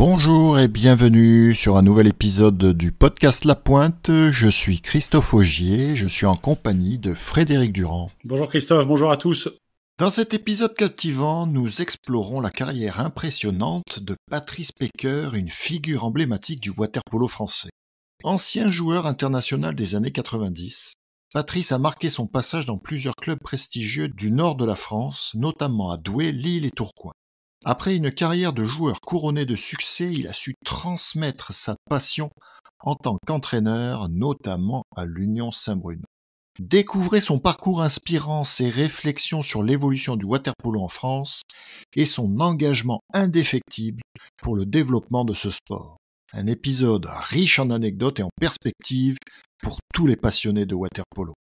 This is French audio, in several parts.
Bonjour et bienvenue sur un nouvel épisode du podcast La Pointe. Je suis Christophe Augier, je suis en compagnie de Frédéric Durand. Bonjour Christophe, bonjour à tous. Dans cet épisode captivant, nous explorons la carrière impressionnante de Patrice Péqueur, une figure emblématique du water-polo français. Ancien joueur international des années 90, Patrice a marqué son passage dans plusieurs clubs prestigieux du nord de la France, notamment à Douai, Lille et Tourcoing. Après une carrière de joueur couronné de succès, il a su transmettre sa passion en tant qu'entraîneur, notamment à l'Union Saint-Bruno. Découvrez son parcours inspirant, ses réflexions sur l'évolution du water-polo en France et son engagement indéfectible pour le développement de ce sport. Un épisode riche en anecdotes et en perspectives pour tous les passionnés de water-polo.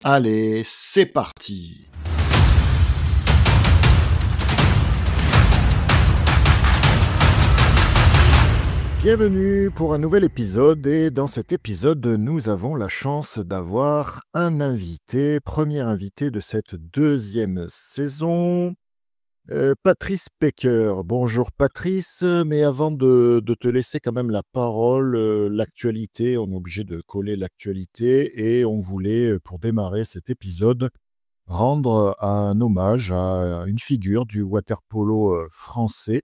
Allez, c'est parti! Bienvenue pour un nouvel épisode et dans cet épisode nous avons la chance d'avoir un invité, premier invité de cette deuxième saison, Patrice Péqueur. Bonjour Patrice, mais avant de te laisser quand même la parole, l'actualité, on est obligé de coller l'actualité et on voulait pour démarrer cet épisode rendre un hommage à une figure du water-polo français.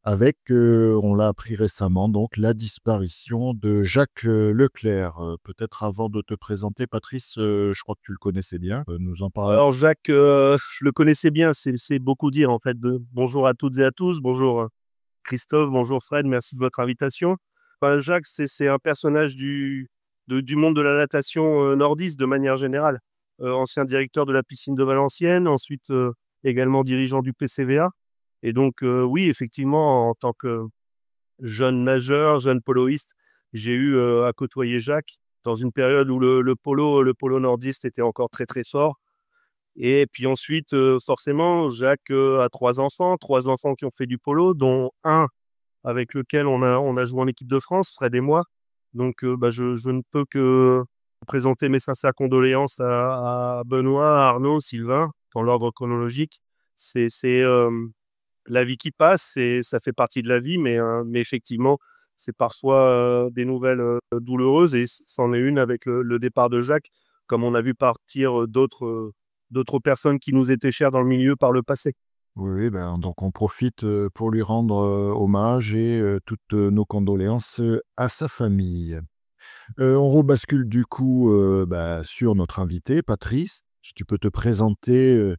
Avec, on l'a appris récemment, donc la disparition de Jacques Leclerc. Peut-être avant de te présenter, Patrice, je crois que tu le connaissais bien, nous en parler. Alors Jacques, je le connaissais bien, c'est beaucoup dire en fait. Bonjour à toutes et à tous, bonjour Christophe, bonjour Fred, merci de votre invitation. Jacques, c'est un personnage du monde de la natation nordiste de manière générale. Ancien directeur de la piscine de Valenciennes, ensuite également dirigeant du PCVA. Et donc, oui, effectivement, en tant que jeune nageur, jeune poloiste, j'ai eu à côtoyer Jacques dans une période où le polo nordiste était encore très, très fort. Et puis ensuite, forcément, Jacques a trois enfants qui ont fait du polo, dont un avec lequel on a joué en équipe de France, Fred et moi. Donc, je ne peux que présenter mes sincères condoléances à Benoît, à Arnaud, Sylvain, dans l'ordre chronologique. C'est la vie qui passe, et ça fait partie de la vie, mais effectivement, c'est parfois des nouvelles douloureuses, et c'en est une avec le départ de Jacques, comme on a vu partir d'autres personnes qui nous étaient chères dans le milieu par le passé. Oui, ben, donc on profite pour lui rendre hommage et toutes nos condoléances à sa famille. On rebascule du coup sur notre invité, Patrice. Si tu peux te présenter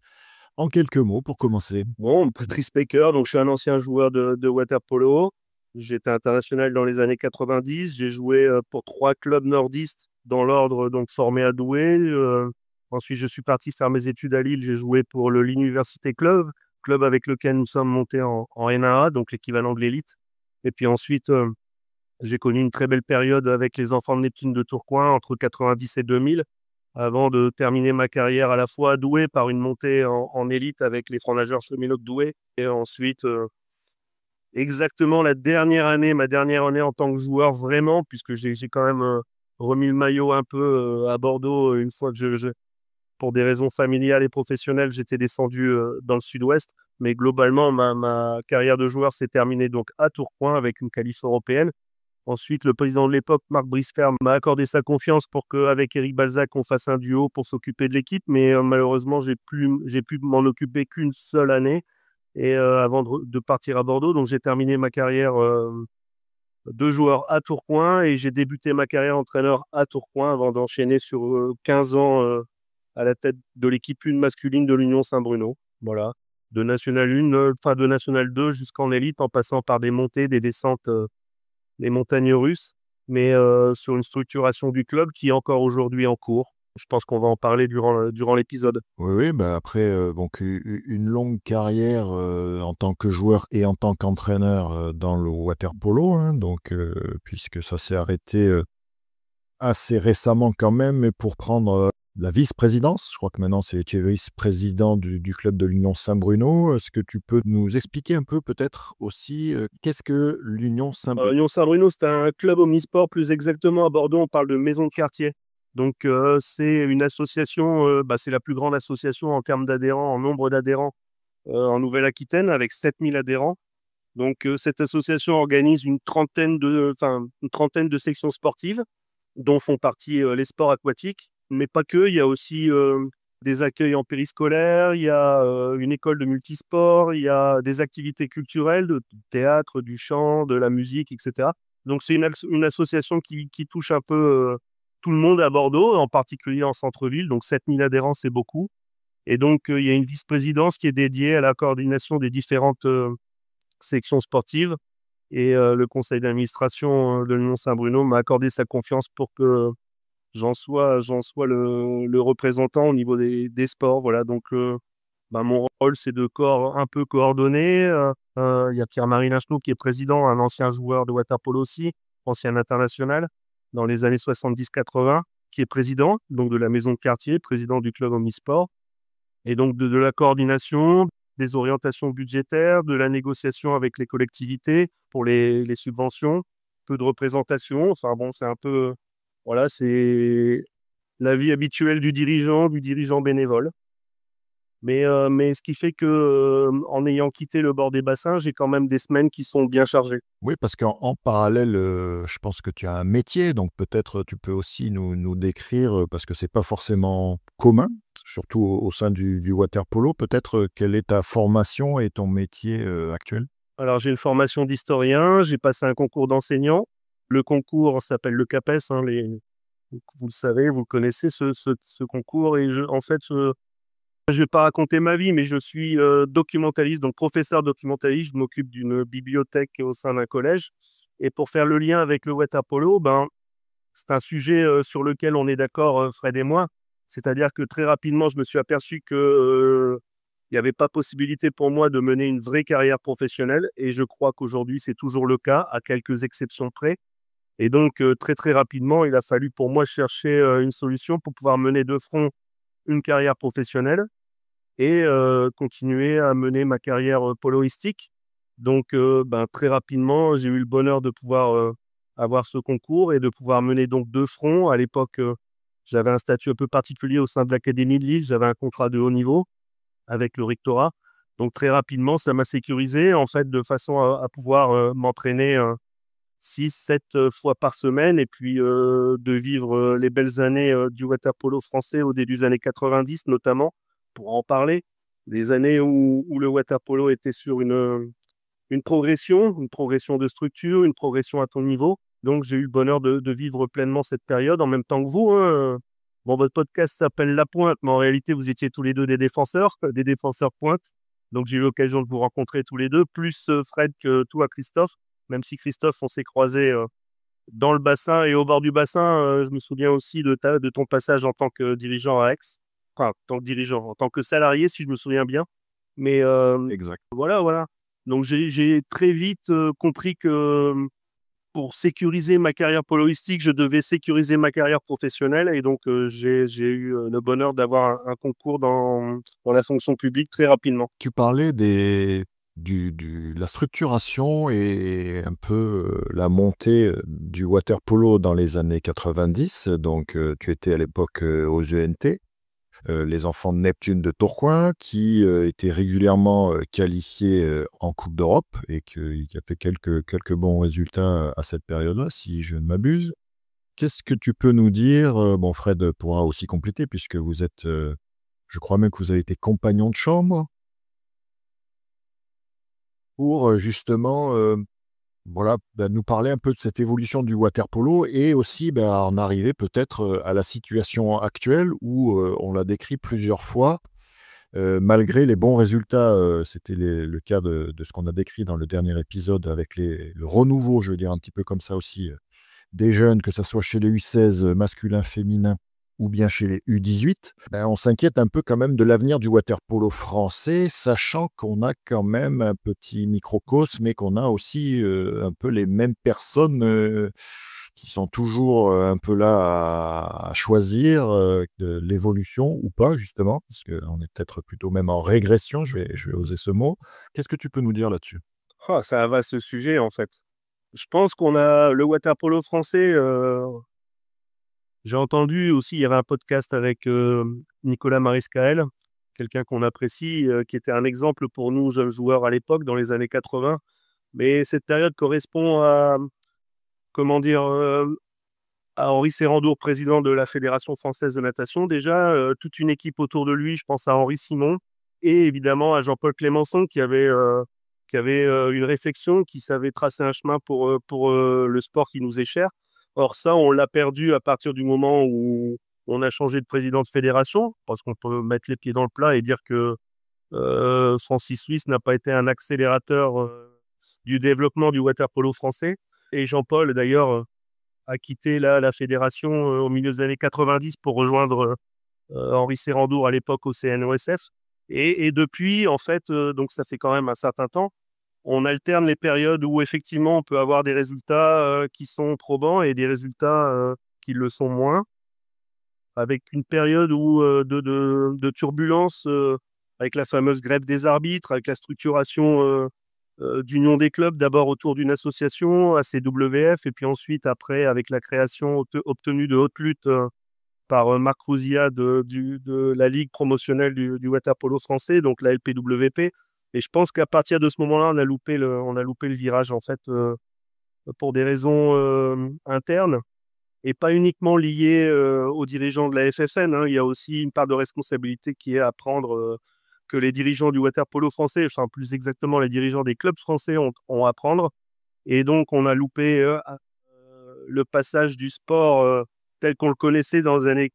en quelques mots pour commencer. Bon, Patrice Péqueur, donc je suis un ancien joueur de water-polo. J'étais international dans les années 90. J'ai joué pour 3 clubs nordistes dans l'ordre, donc formé à Douai. Ensuite, je suis parti faire mes études à Lille. J'ai joué pour le Lille Université Club avec lequel nous sommes montés en NAA, donc l'équivalent de l'élite. Et puis ensuite, j'ai connu une très belle période avec les enfants de Neptune de Tourcoing entre 90 et 2000, avant de terminer ma carrière à la fois à Douai par une montée en élite avec les francs-nageurs cheminots de Douai. Et ensuite, exactement ma dernière année en tant que joueur vraiment, puisque j'ai quand même remis le maillot un peu à Bordeaux une fois que pour des raisons familiales et professionnelles, j'étais descendu dans le sud-ouest. Mais globalement, ma carrière de joueur s'est terminée donc à Tourcoing avec une qualif européenne. Ensuite, le président de l'époque, Marc Brisfer, m'a accordé sa confiance pour qu'avec Eric Balzac, on fasse un duo pour s'occuper de l'équipe. Mais malheureusement, j'ai pu m'en occuper qu'une seule année avant de partir à Bordeaux. Donc, j'ai terminé ma carrière de joueur à Tourcoing et j'ai débuté ma carrière entraîneur à Tourcoing avant d'enchaîner sur 15 ans à la tête de l'équipe 1 masculine de l'Union Saint-Bruno. Voilà. De National 1, de National 2 jusqu'en élite, en passant par des montées, des descentes, les montagnes russes, mais sur une structuration du club qui est encore aujourd'hui en cours. Je pense qu'on va en parler durant l'épisode. Oui, après donc une longue carrière en tant que joueur et en tant qu'entraîneur dans le water-polo, hein, donc puisque ça s'est arrêté assez récemment quand même, mais pour prendre la vice-présidence. Je crois que maintenant tu es vice-président du club de l'Union Saint-Bruno. Est-ce que tu peux nous expliquer un peu peut-être aussi qu'est-ce que l'Union Saint-Bruno? L'Union Saint-Bruno, c'est un club omnisport, plus exactement à Bordeaux, on parle de maison de quartier. Donc c'est une association, c'est la plus grande association en termes d'adhérents, en nombre d'adhérents en Nouvelle-Aquitaine, avec 7000 adhérents. Donc, cette association organise une trentaine de sections sportives, dont font partie les sports aquatiques, mais pas que. Il y a aussi des accueils en périscolaire, il y a une école de multisport, il y a des activités culturelles, de théâtre, du chant, de la musique, etc. Donc, c'est une association qui touche un peu tout le monde à Bordeaux, en particulier en centre-ville. Donc, 7000 adhérents, c'est beaucoup. Et donc, il y a une vice-présidence qui est dédiée à la coordination des différentes sections sportives. Et le conseil d'administration de l'Union Saint-Bruno m'a accordé sa confiance pour que j'en sois le représentant au niveau des sports. Voilà, donc mon rôle, c'est de un peu coordonner. Il y a Pierre-Marie Linchenoux qui est président, un ancien joueur de water-polo aussi, ancien international, dans les années 70-80, qui est président donc de la maison de quartier, président du club omnisport. Et donc de la coordination, des orientations budgétaires, de la négociation avec les collectivités pour les subventions, peu de représentation. Enfin bon, c'est un peu, voilà, c'est la vie habituelle du dirigeant bénévole. Mais ce qui fait que, en ayant quitté le bord des bassins, j'ai quand même des semaines qui sont bien chargées. Oui, parce qu'en parallèle, je pense que tu as un métier, donc peut-être tu peux aussi nous décrire, parce que c'est pas forcément commun, surtout au sein du water polo, peut-être, quelle est ta formation et ton métier, actuel? Alors, j'ai une formation d'historien, j'ai passé un concours d'enseignant. Le concours s'appelle le CAPES, hein, vous le savez, vous le connaissez, ce concours. Et en fait, je vais pas raconter ma vie, mais je suis documentaliste, donc professeur documentaliste. Je m'occupe d'une bibliothèque au sein d'un collège. Et pour faire le lien avec le water polo, c'est un sujet sur lequel on est d'accord, Fred et moi. C'est-à-dire que très rapidement, je me suis aperçu que il n'y avait pas possibilité pour moi de mener une vraie carrière professionnelle. Et je crois qu'aujourd'hui, c'est toujours le cas, à quelques exceptions près. Et donc, très très rapidement, il a fallu pour moi chercher une solution pour pouvoir mener de front une carrière professionnelle et continuer à mener ma carrière poloistique. Donc, très rapidement, j'ai eu le bonheur de pouvoir avoir ce concours et de pouvoir mener donc deux fronts. À l'époque, j'avais un statut un peu particulier au sein de l'Académie de Lille. J'avais un contrat de haut niveau avec le rectorat. Donc, très rapidement, ça m'a sécurisé, en fait, de façon à pouvoir m'entraîner 6-7 fois par semaine et puis de vivre les belles années du water polo français au début des années 90 notamment, pour en parler. Des années où le water polo était sur une progression de structure, une progression à ton niveau. Donc, j'ai eu le bonheur de vivre pleinement cette période en même temps que vous, hein. Bon, votre podcast s'appelle La Pointe, mais en réalité, vous étiez tous les deux des défenseurs pointe. Donc, j'ai eu l'occasion de vous rencontrer tous les deux, plus Fred que toi, Christophe. Même si Christophe, on s'est croisés dans le bassin et au bord du bassin. Je me souviens aussi de ton passage en tant que dirigeant à Aix. Enfin, en tant que dirigeant, en tant que salarié, si je me souviens bien. Mais Exact. voilà. Donc, j'ai très vite compris que pour sécuriser ma carrière poloistique, je devais sécuriser ma carrière professionnelle. Et donc, j'ai eu le bonheur d'avoir un concours dans la fonction publique très rapidement. Tu parlais la structuration et un peu la montée du water polo dans les années 90. Donc, tu étais à l'époque aux ENT, les enfants de Neptune de Tourcoing, qui étaient régulièrement qualifiés en Coupe d'Europe et qui a fait quelques bons résultats à cette période-là, si je ne m'abuse. Qu'est-ce que tu peux nous dire? Bon, Fred pourra aussi compléter, puisque vous êtes, je crois même que vous avez été compagnon de chambre pour justement voilà, nous parler un peu de cette évolution du water polo et aussi en arriver peut-être à la situation actuelle où on l'a décrit plusieurs fois, malgré les bons résultats. C'était le cas de ce qu'on a décrit dans le dernier épisode avec le renouveau, je veux dire un petit peu comme ça aussi, des jeunes, que ce soit chez les U16 masculins, féminins, ou bien chez les U18, on s'inquiète un peu quand même de l'avenir du water polo français, sachant qu'on a quand même un petit microcosme, mais qu'on a aussi un peu les mêmes personnes qui sont toujours un peu là à choisir de l'évolution ou pas, justement, parce qu'on est peut-être plutôt même en régression, je vais oser ce mot. Qu'est-ce que tu peux nous dire là-dessus? Oh, c'est un vaste sujet, en fait. Je pense qu'on a le water polo français. J'ai entendu aussi, il y avait un podcast avec Nicolas Mariscaël, quelqu'un qu'on apprécie, qui était un exemple pour nous, jeunes joueurs à l'époque, dans les années 80, Mais cette période correspond à, comment dire, à Henri Serrandour, président de la Fédération française de natation, déjà, toute une équipe autour de lui, je pense à Henri Simon, et évidemment à Jean-Paul Clémenceau, qui avait une réflexion, qui savait tracer un chemin pour le sport qui nous est cher. Or, ça, on l'a perdu à partir du moment où on a changé de président de fédération, parce qu'on peut mettre les pieds dans le plat et dire que Francis Suisse n'a pas été un accélérateur du développement du water polo français. Et Jean-Paul, d'ailleurs, a quitté la fédération au milieu des années 90 pour rejoindre Henri Serrandour à l'époque au CNOSF. Et depuis, en fait, donc ça fait quand même un certain temps, on alterne les périodes où effectivement on peut avoir des résultats qui sont probants et des résultats qui le sont moins, avec une période où, de turbulence, avec la fameuse grève des arbitres, avec la structuration d'union des clubs, d'abord autour d'une association, ACWF, et puis ensuite, après, avec la création obtenue de haute lutte par Marc Rouzia de la Ligue promotionnelle du water polo français, donc la LPWP. Et je pense qu'à partir de ce moment-là, on a loupé le virage, en fait, pour des raisons internes et pas uniquement liées aux dirigeants de la FFN, hein. Il y a aussi une part de responsabilité qui est à prendre, que les dirigeants du water polo français, enfin plus exactement les dirigeants des clubs français ont à prendre. Et donc, on a loupé le passage du sport tel qu'on le connaissait dans les années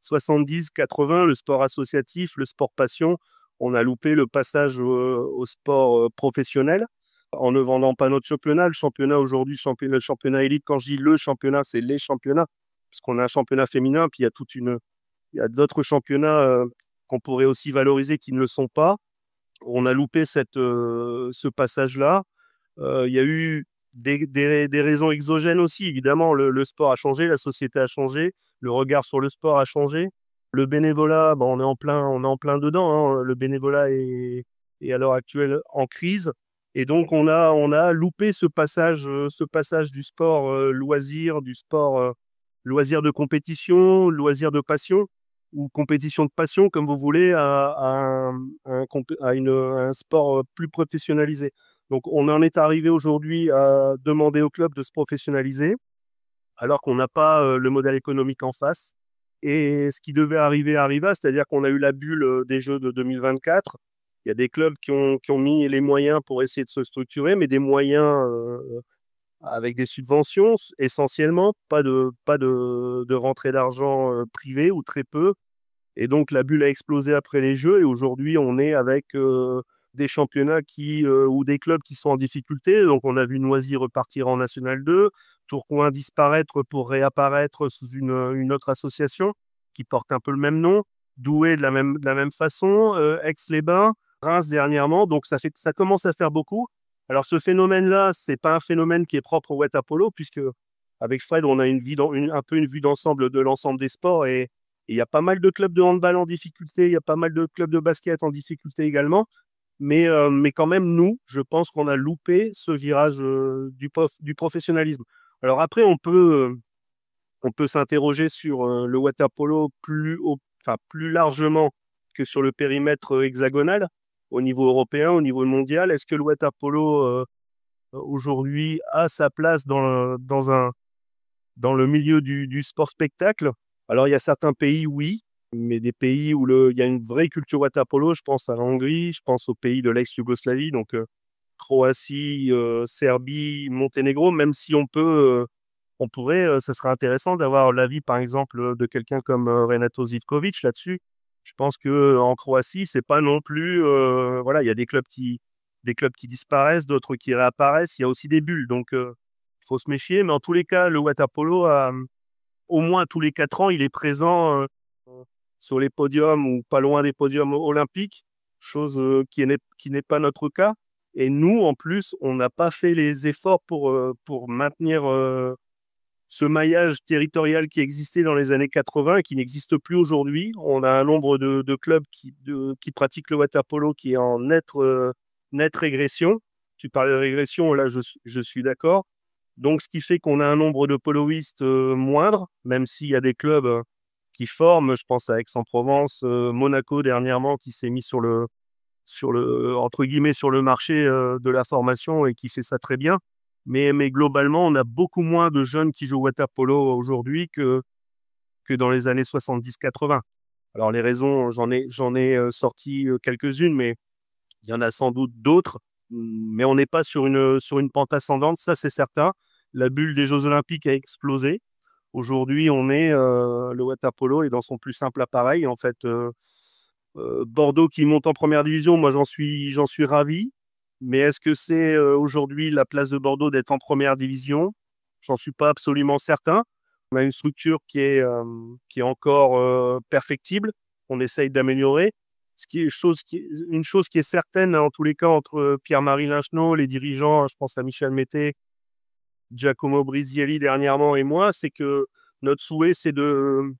70-80, le sport associatif, le sport passion. On a loupé le passage au sport professionnel en ne vendant pas notre championnat. Le championnat aujourd'hui, le championnat élite, quand je dis le championnat, c'est les championnats, parce qu'on a un championnat féminin, puis il y a d'autres championnats qu'on pourrait aussi valoriser qui ne le sont pas. On a loupé ce passage-là. Il y a eu des raisons exogènes aussi, évidemment. Le sport a changé, la société a changé, le regard sur le sport a changé. Le bénévolat, on est on est en plein dedans, hein. Le bénévolat est à l'heure actuelle en crise. Et donc, on a loupé ce passage du sport loisir, du sport loisir de compétition, loisir de passion, ou compétition de passion, comme vous voulez, à un sport plus professionnalisé. Donc, on en est arrivé aujourd'hui à demander au club de se professionnaliser, alors qu'on n'a pas le modèle économique en face. Et ce qui devait arriver arriva, c'est-à-dire qu'on a eu la bulle des Jeux de 2024. Il y a des clubs qui ont mis les moyens pour essayer de se structurer, mais des moyens avec des subventions essentiellement, pas de rentrée d'argent privée ou très peu. Et donc, la bulle a explosé après les Jeux et aujourd'hui, on est avec des championnats ou des clubs qui sont en difficulté. Donc, on a vu Noisy repartir en National 2, Tourcoing disparaître pour réapparaître sous une autre association qui porte un peu le même nom, Douai de la même façon, Aix-les-Bains, Reims dernièrement. Donc, ça commence à faire beaucoup. Alors, ce phénomène-là, c'est pas un phénomène qui est propre au water polo, puisque avec Fred, on a un peu une vue d'ensemble de l'ensemble des sports et il y a pas mal de clubs de handball en difficulté, il y a pas mal de clubs de basket en difficulté également. Mais quand même, nous, je pense qu'on a loupé ce virage du professionnalisme. Alors après, on peut s'interroger sur le water polo enfin, plus largement que sur le périmètre hexagonal, au niveau européen, au niveau mondial. Est-ce que le water polo, aujourd'hui, a sa place dans le milieu du sport spectacle? Alors, il y a certains pays, oui, mais des pays où il y a une vraie culture water polo. Je pense à la Hongrie, je pense aux pays de l'ex-Yougoslavie, donc Croatie, Serbie, Monténégro, même si on pourrait, ça serait intéressant d'avoir l'avis, par exemple, de quelqu'un comme Renato Zivkovic là-dessus. Je pense que en Croatie, c'est pas non plus, voilà, il y a des clubs qui disparaissent, d'autres qui réapparaissent. Il y a aussi des bulles, donc il faut se méfier. Mais en tous les cas, le water polo, au moins tous les 4 ans, il est présent sur les podiums ou pas loin des podiums olympiques, chose qui n'est pas notre cas. Et nous, en plus, on n'a pas fait les efforts pour maintenir ce maillage territorial qui existait dans les années 80 et qui n'existe plus aujourd'hui. On a un nombre de clubs qui pratiquent le water polo qui est en nette régression. Tu parles de régression, là, je suis d'accord. Donc, ce qui fait qu'on a un nombre de poloistes moindre, même s'il y a des clubs qui forment. Je pense à Aix-en-Provence, Monaco dernièrement qui s'est mis entre guillemets, sur le marché de la formation et qui fait ça très bien. Mais globalement, on a beaucoup moins de jeunes qui jouent au water polo aujourd'hui que dans les années 70-80. Alors, les raisons, j'en ai sorti quelques-unes, mais il y en a sans doute d'autres. Mais on n'est pas sur une pente ascendante, ça c'est certain. La bulle des Jeux Olympiques a explosé. Aujourd'hui, le water polo est dans son plus simple appareil. En fait, Bordeaux qui monte en première division, moi j'en suis ravi. Mais est-ce que c'est aujourd'hui la place de Bordeaux d'être en première division? J'en suis pas absolument certain. On a une structure qui est encore perfectible. On essaye d'améliorer. Une chose qui est certaine, en tous les cas, entre Pierre-Marie Lingenot, les dirigeants, je pense à Michel Mété, Giacomo Brisielli dernièrement et moi, c'est que notre souhait, c'est de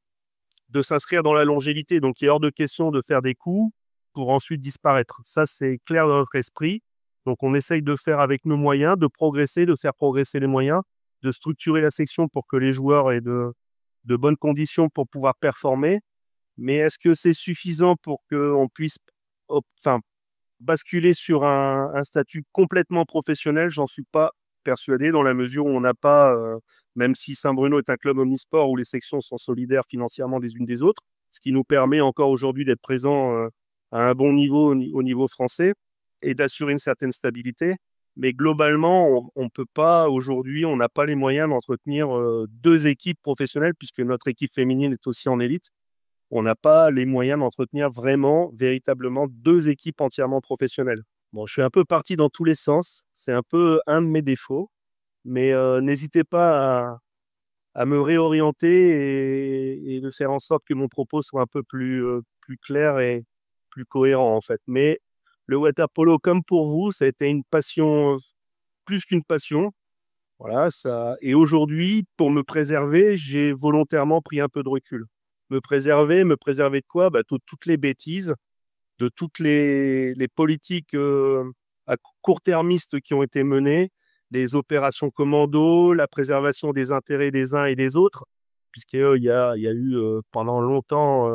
s'inscrire dans la longévité. Donc, il est hors de question de faire des coups pour ensuite disparaître. Ça, c'est clair dans notre esprit. Donc, on essaye de faire avec nos moyens, de progresser, de faire progresser les moyens, de structurer la section pour que les joueurs aient de bonnes conditions pour pouvoir performer. Mais est-ce que c'est suffisant pour qu'on puisse basculer sur un statut complètement professionnel? J'en suis pas persuadé dans la mesure où on n'a pas, même si Saint-Bruno est un club omnisport où les sections sont solidaires financièrement des unes des autres, ce qui nous permet encore aujourd'hui d'être présents à un bon niveau au niveau français et d'assurer une certaine stabilité. Mais globalement, on peut pas aujourd'hui, on n'a pas les moyens d'entretenir deux équipes professionnelles puisque notre équipe féminine est aussi en élite. On n'a pas les moyens d'entretenir vraiment, véritablement, deux équipes entièrement professionnelles. Bon, je suis un peu parti dans tous les sens. C'est un peu un de mes défauts. Mais n'hésitez pas à me réorienter et de faire en sorte que mon propos soit un peu plus clair et plus cohérent, en fait. Mais le water polo, comme pour vous, ça a été une passion, plus qu'une passion. Voilà, ça. Et aujourd'hui, pour me préserver, j'ai volontairement pris un peu de recul. Me préserver de quoi? Toutes les bêtises, de toutes les politiques à court-termistes qui ont été menées, les opérations commando, la préservation des intérêts des uns et des autres, puisqu'il y a eu pendant longtemps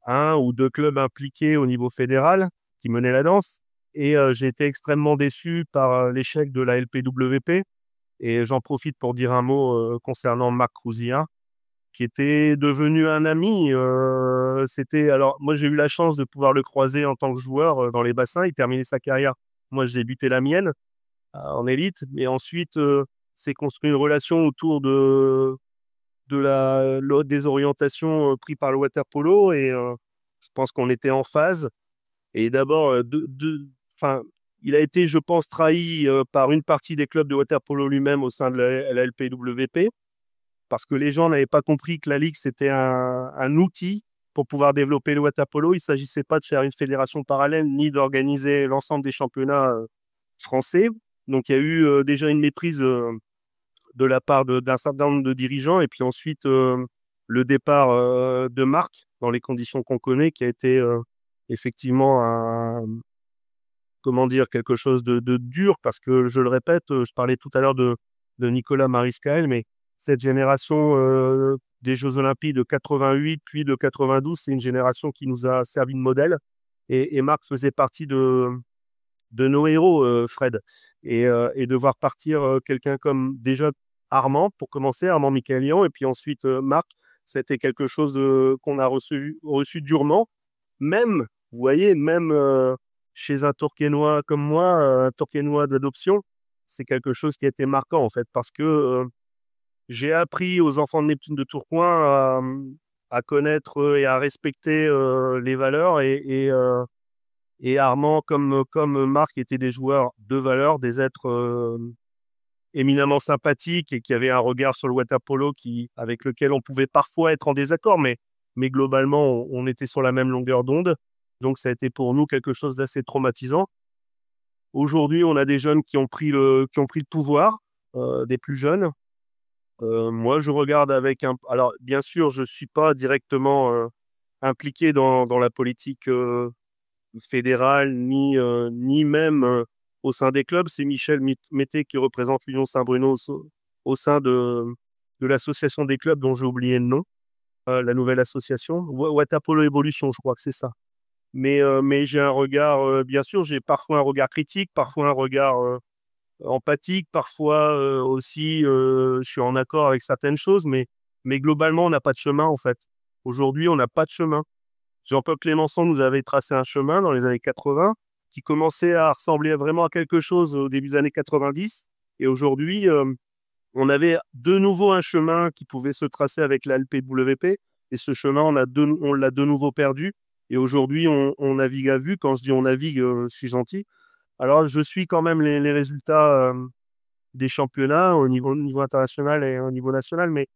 un ou deux clubs impliqués au niveau fédéral qui menaient la danse. Et j'ai été extrêmement déçu par l'échec de la LPWP. Et j'en profite pour dire un mot concernant Marc Crouzia, qui était devenu un ami. Alors, moi, j'ai eu la chance de pouvoir le croiser en tant que joueur dans les bassins. Il terminait sa carrière. Moi, j'ai débuté la mienne en élite. Mais ensuite, s'est construit une relation autour des orientations prises par le water polo. Et je pense qu'on était en phase. Et d'abord, il a été, je pense, trahi par une partie des clubs de water polo lui-même au sein de la LPWP, parce que les gens n'avaient pas compris que la Ligue, c'était un outil pour pouvoir développer le water polo. Il ne s'agissait pas de faire une fédération parallèle, ni d'organiser l'ensemble des championnats français. Donc, il y a eu déjà une méprise de la part d'un certain nombre de dirigeants. Et puis ensuite, le départ de Marc, dans les conditions qu'on connaît, qui a été effectivement quelque chose de dur, parce que, je le répète, je parlais tout à l'heure de Nicolas Mariscal, mais cette génération des Jeux Olympiques de 88 puis de 92, c'est une génération qui nous a servi de modèle. Et Marc faisait partie de nos héros, Fred. Et de voir partir quelqu'un comme déjà Armand, pour commencer, Armand Michaelian, et puis ensuite Marc, c'était quelque chose qu'on a reçu durement. Même, vous voyez, même chez un Tourquenois comme moi, un Tourquenois d'adoption, c'est quelque chose qui a été marquant, en fait, parce que j'ai appris aux enfants de Neptune de Tourcoing à connaître et à respecter les valeurs. Et Armand, comme Marc, étaient des joueurs de valeur, des êtres éminemment sympathiques et qui avaient un regard sur le water polo avec lequel on pouvait parfois être en désaccord, mais globalement, on était sur la même longueur d'onde. Donc, ça a été pour nous quelque chose d'assez traumatisant. Aujourd'hui, on a des jeunes qui ont pris le pouvoir, des plus jeunes. Moi, je regarde Alors, bien sûr, je ne suis pas directement impliqué dans la politique fédérale, ni même au sein des clubs. C'est Michel Mété qui représente l'Union Saint-Bruno au sein de l'association des clubs dont j'ai oublié le nom, la nouvelle association. Water Polo Evolution, je crois que c'est ça. Mais j'ai un regard, bien sûr, j'ai parfois un regard critique, parfois un regard empathique, parfois aussi, je suis en accord avec certaines choses, mais globalement, on n'a pas de chemin, en fait. Aujourd'hui, on n'a pas de chemin. Jean-Paul Clémenceau nous avait tracé un chemin dans les années 80 qui commençait à ressembler vraiment à quelque chose au début des années 90. Et aujourd'hui, on avait de nouveau un chemin qui pouvait se tracer avec la LPWP. Et ce chemin, on l'a de nouveau perdu. Et aujourd'hui, on navigue à vue. Quand je dis on navigue, je suis gentil. Alors, je suis quand même les résultats des championnats au niveau international et au niveau national. Mais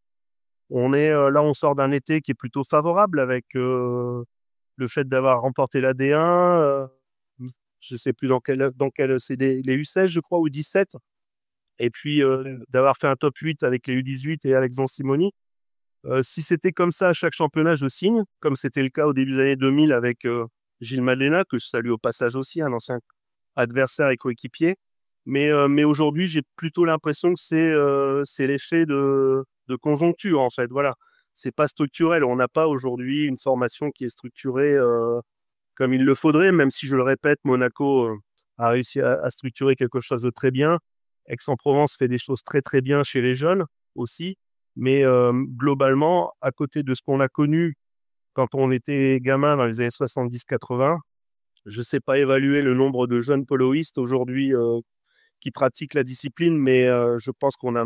là, on sort d'un été qui est plutôt favorable avec le fait d'avoir remporté la D1. Je ne sais plus dans quel c'est les U16, je crois, ou 17. Et puis d'avoir fait un top 8 avec les U18 et Alex Simoni. Si c'était comme ça à chaque championnat, je signe, comme c'était le cas au début des années 2000 avec Gilles Madlena, que je salue au passage aussi, un ancien adversaire et coéquipier. Mais aujourd'hui, j'ai plutôt l'impression que c'est l'effet de conjoncture, en fait. Voilà. C'est pas structurel. On n'a pas aujourd'hui une formation qui est structurée comme il le faudrait, même si, je le répète, Monaco a réussi à structurer quelque chose de très bien. Aix-en-Provence fait des choses très très bien chez les jeunes aussi. Mais globalement, à côté de ce qu'on a connu quand on était gamin dans les années 70-80, je ne sais pas évaluer le nombre de jeunes poloistes aujourd'hui qui pratiquent la discipline, mais je pense qu'on a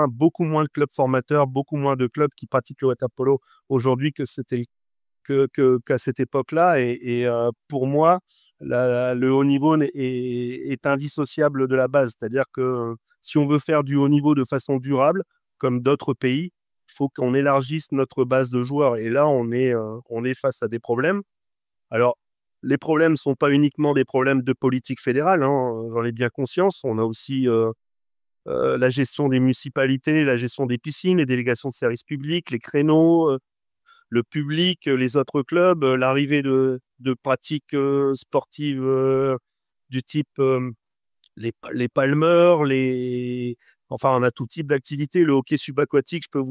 beaucoup moins de clubs formateurs, beaucoup moins de clubs qui pratiquent le water polo aujourd'hui qu'à cette époque-là. Et pour moi, le haut niveau est indissociable de la base. C'est-à-dire que si on veut faire du haut niveau de façon durable, comme d'autres pays, il faut qu'on élargisse notre base de joueurs. Et là, on est face à des problèmes. Alors, les problèmes ne sont pas uniquement des problèmes de politique fédérale, hein, j'en ai bien conscience. On a aussi la gestion des municipalités, la gestion des piscines, les délégations de services publics, les créneaux, le public, les autres clubs, l'arrivée de pratiques sportives du type les palmeurs, enfin, on a tout type d'activités. Le hockey subaquatique, je peux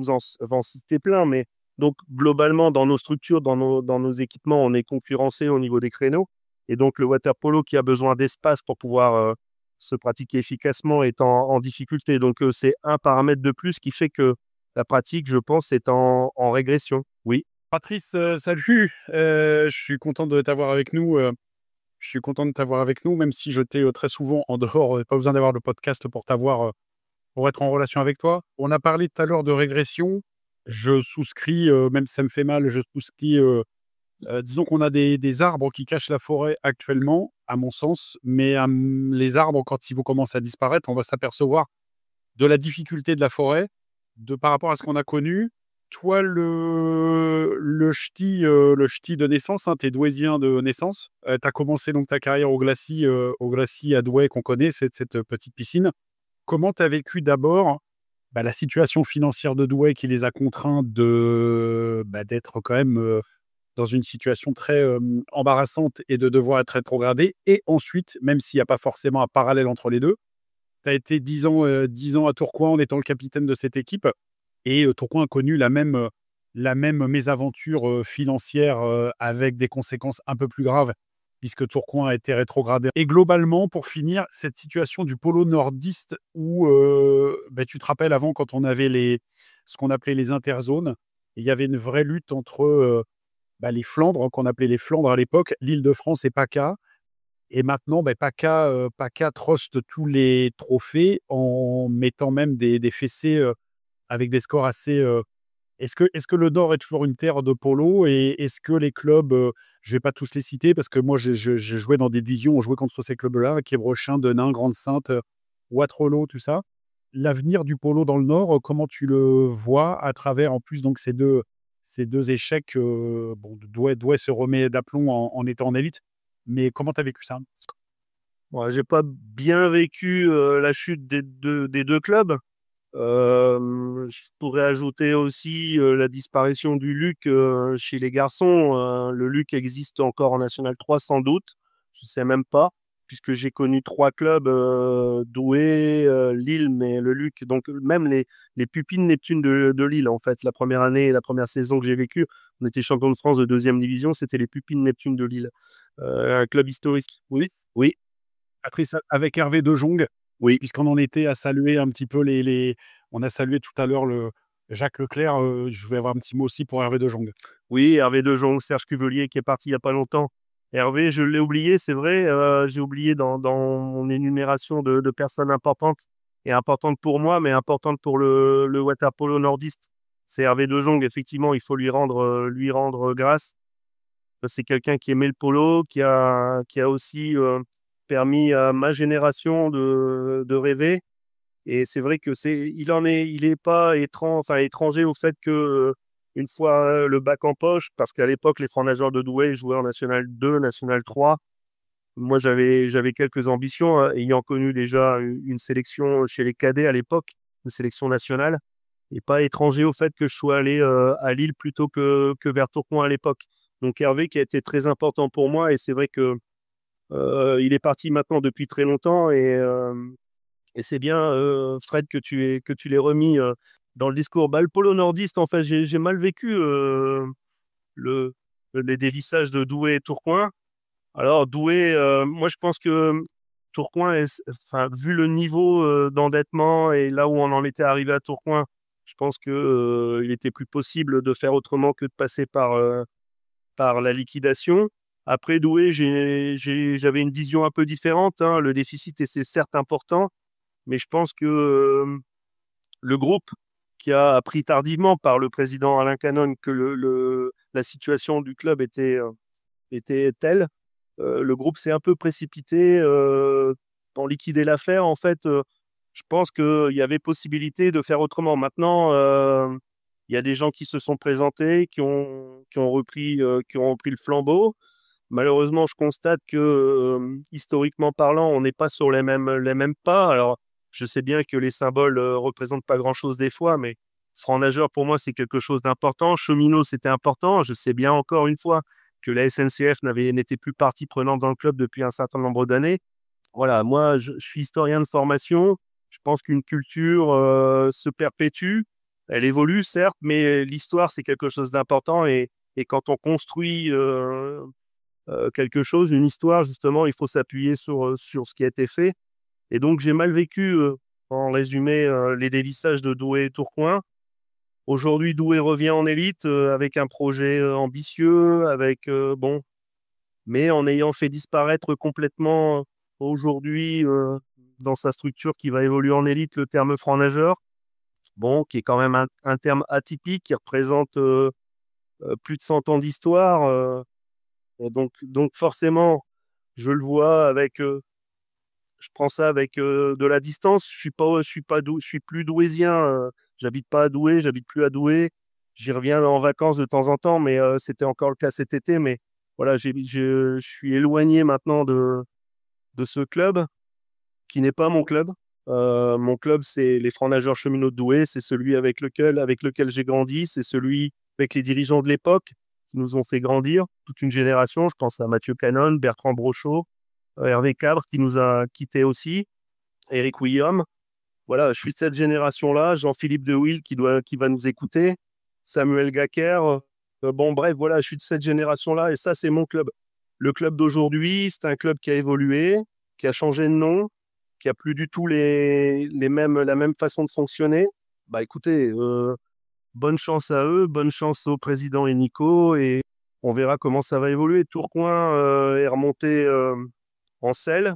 en citer plein, mais donc globalement, dans nos structures, dans nos équipements, on est concurrencé au niveau des créneaux. Et donc, le water polo qui a besoin d'espace pour pouvoir se pratiquer efficacement est en difficulté. Donc, c'est un paramètre de plus qui fait que la pratique, je pense, est en régression. Oui. Patrice, salut. Je suis content de t'avoir avec nous. Je suis content de t'avoir avec nous, même si je t'ai très souvent en dehors. Pas besoin d'avoir le podcast pour t'avoir, pour être en relation avec toi. On a parlé tout à l'heure de régression. Je souscris, même si ça me fait mal, je souscris. Disons qu'on a des arbres qui cachent la forêt actuellement, à mon sens, mais les arbres, quand ils vont commencer à disparaître, on va s'apercevoir de la difficulté de la forêt par rapport à ce qu'on a connu. Toi, le ch'ti de naissance, hein, t'es douaisien de naissance. Tu as commencé donc ta carrière au Glacis à Douai qu'on connaît, cette petite piscine. Comment tu as vécu d'abord la situation financière de Douai qui les a contraints d'être quand même dans une situation très embarrassante et de devoir être rétrogradé. Et ensuite, même s'il n'y a pas forcément un parallèle entre les deux, tu as été 10 ans à Tourcoing en étant le capitaine de cette équipe. Et Tourcoing a connu la même mésaventure financière avec des conséquences un peu plus graves, puisque Tourcoing a été rétrogradé. Et globalement, pour finir, cette situation du polo nordiste où, tu te rappelles avant, quand on avait ce qu'on appelait les interzones, il y avait une vraie lutte entre les Flandres, qu'on appelait les Flandres à l'époque, l'Île-de-France et PACA. Et maintenant, PACA truste tous les trophées en mettant même des fessées avec des scores assez. Est-ce que le Nord est toujours une terre de polo et est-ce que les clubs, je ne vais pas tous les citer parce que moi j'ai joué dans des divisions, on jouait contre ces clubs-là, Quiébrechin, Denain, Grande-Sainte, Waterloo, tout ça. L'avenir du polo dans le Nord, comment tu le vois à travers en plus donc ces deux échecs. Douai se remet d'aplomb en étant en élite, mais comment tu as vécu ça? Bon, j'ai pas bien vécu la chute des deux clubs. Je pourrais ajouter aussi la disparition du LUC chez les garçons. Le LUC existe encore en National 3 sans doute, je sais même pas. puisque j'ai connu 3 clubs, Douai, Lille, mais le Luc, donc même les pupilles Neptune de Lille, en fait. La première année, la première saison que j'ai vécue, on était champion de France de 2e division, c'était les pupilles Neptune de Lille. Un club historique. Oui, oui, Patrice, avec Hervé De Jong, oui. puisqu'on en était à saluer un petit peu on a salué tout à l'heure Jacques Leclerc, je vais avoir un petit mot aussi pour Hervé De Jong. Oui, Hervé De Jong, Serge Cuvelier qui est parti il n'y a pas longtemps. Hervé, je l'ai oublié, c'est vrai, j'ai oublié dans mon énumération de personnes importantes, et importantes pour moi, mais importantes pour le water-polo nordiste. C'est Hervé De Jong, effectivement, il faut lui rendre grâce. C'est quelqu'un qui aimait le polo, qui a aussi permis à ma génération de rêver. Et c'est vrai que il est pas étranger au fait que une fois le bac en poche, parce qu'à l'époque les francs nageurs de Douai jouaient en National 2, National 3. Moi j'avais quelques ambitions, hein, ayant connu déjà une sélection chez les cadets à l'époque, une sélection nationale, et pas étranger au fait que je sois allé à Lille plutôt que vers Tourcoing à l'époque. Donc Hervé qui a été très important pour moi, et c'est vrai que il est parti maintenant depuis très longtemps, et c'est bien, Fred, que tu l'aies remis dans le discours. Bah, le polo nordiste, en fait, j'ai mal vécu le, les dévissages de Douai et Tourcoing. Alors, Douai, moi, je pense que Tourcoing, vu le niveau d'endettement et là où on en était arrivé à Tourcoing, je pense que il était plus possible de faire autrement que de passer par la liquidation. Après Douai, j'avais une vision un peu différente, hein. Le déficit était certes important, mais je pense que le groupe qui a appris tardivement par le président Alain Canon que la situation du club était telle, le groupe s'est un peu précipité pour liquider l'affaire. En fait, je pense qu'il y avait possibilité de faire autrement. Maintenant, il y a des gens qui se sont présentés, qui ont repris le flambeau. Malheureusement, je constate que, historiquement parlant, on n'est pas sur les mêmes pas. Alors, je sais bien que les symboles représentent pas grand-chose des fois, mais franc nageur, pour moi, c'est quelque chose d'important. Cheminot, c'était important. Je sais bien, encore une fois, que la SNCF n'était plus partie prenante dans le club depuis un certain nombre d'années. Voilà, moi, je suis historien de formation. Je pense qu'une culture se perpétue. Elle évolue, certes, mais l'histoire, c'est quelque chose d'important. Et quand on construit quelque chose, une histoire, justement, il faut s'appuyer sur ce qui a été fait. Et donc, j'ai mal vécu, en résumé, les dévissages de Douai et Tourcoing. Aujourd'hui, Douai revient en élite avec un projet ambitieux, mais en ayant fait disparaître complètement aujourd'hui dans sa structure qui va évoluer en élite le terme franc nageur, qui est quand même un terme atypique qui représente plus de 100 ans d'histoire. Donc forcément, je le vois je prends ça avec de la distance. Je suis plus douaisien. J'habite pas à Douai, j'habite plus à Douai. J'y reviens en vacances de temps en temps, mais c'était encore le cas cet été. Mais voilà, je suis éloigné maintenant de ce club qui n'est pas mon club. Mon club, c'est les Francs Nageurs Cheminots de Douai. C'est celui avec lequel j'ai grandi. C'est celui avec les dirigeants de l'époque qui nous ont fait grandir toute une génération. Je pense à Mathieu Canon, Bertrand Brochot, Hervé Cabre qui nous a quittés aussi, Eric William. Voilà, je suis de cette génération-là. Jean-Philippe Dewille qui va nous écouter, Samuel Gacker. Bref, voilà, je suis de cette génération-là et ça, c'est mon club. Le club d'aujourd'hui, c'est un club qui a évolué, qui a changé de nom, qui a plus du tout la même façon de fonctionner. Bah écoutez, bonne chance à eux, bonne chance au président et Nico, et on verra comment ça va évoluer. Tourcoing est remonté en selle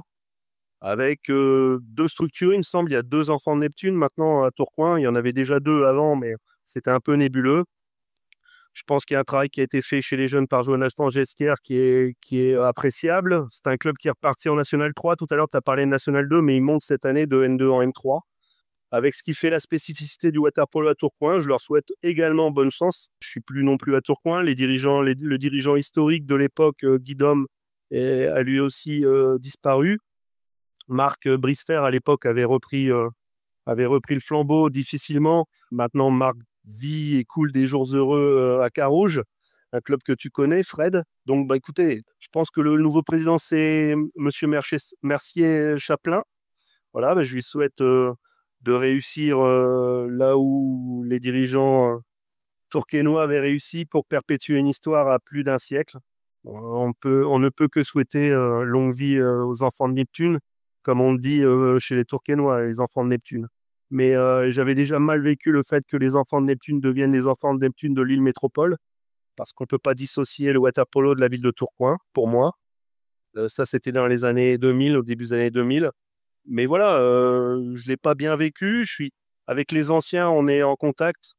avec 2 structures, il me semble. Il y a 2 enfants de Neptune maintenant à Tourcoing. Il y en avait déjà 2 avant, mais c'était un peu nébuleux. Je pense qu'il y a un travail qui a été fait chez les jeunes par Jonathan Gesquier qui est appréciable. C'est un club qui est reparti en National 3. Tout à l'heure, tu as parlé de National 2, mais il monte cette année de N2 en N3. Avec ce qui fait la spécificité du water-polo à Tourcoing, je leur souhaite également bonne chance. Je suis plus non plus à Tourcoing. Le dirigeant historique de l'époque, Guy Dom, a lui aussi disparu. Marc Brisfer, à l'époque, avait repris le flambeau difficilement. Maintenant, Marc vit et coule des jours heureux à Carouge, un club que tu connais, Fred. Donc, bah, écoutez, je pense que le nouveau président, c'est Monsieur Mercier-Chaplin. Voilà, bah, je lui souhaite de réussir là où les dirigeants tourquenois avaient réussi pour perpétuer une histoire à plus d'un siècle. On ne peut que souhaiter longue vie aux enfants de Neptune, comme on le dit chez les Tourquenois, les enfants de Neptune. Mais j'avais déjà mal vécu le fait que les enfants de Neptune deviennent les enfants de Neptune de l'île métropole, parce qu'on ne peut pas dissocier le water-polo de la ville de Tourcoing, pour moi. Ça, c'était dans les années 2000, au début des années 2000. Mais voilà, je ne l'ai pas bien vécu. Avec les anciens, on est en contact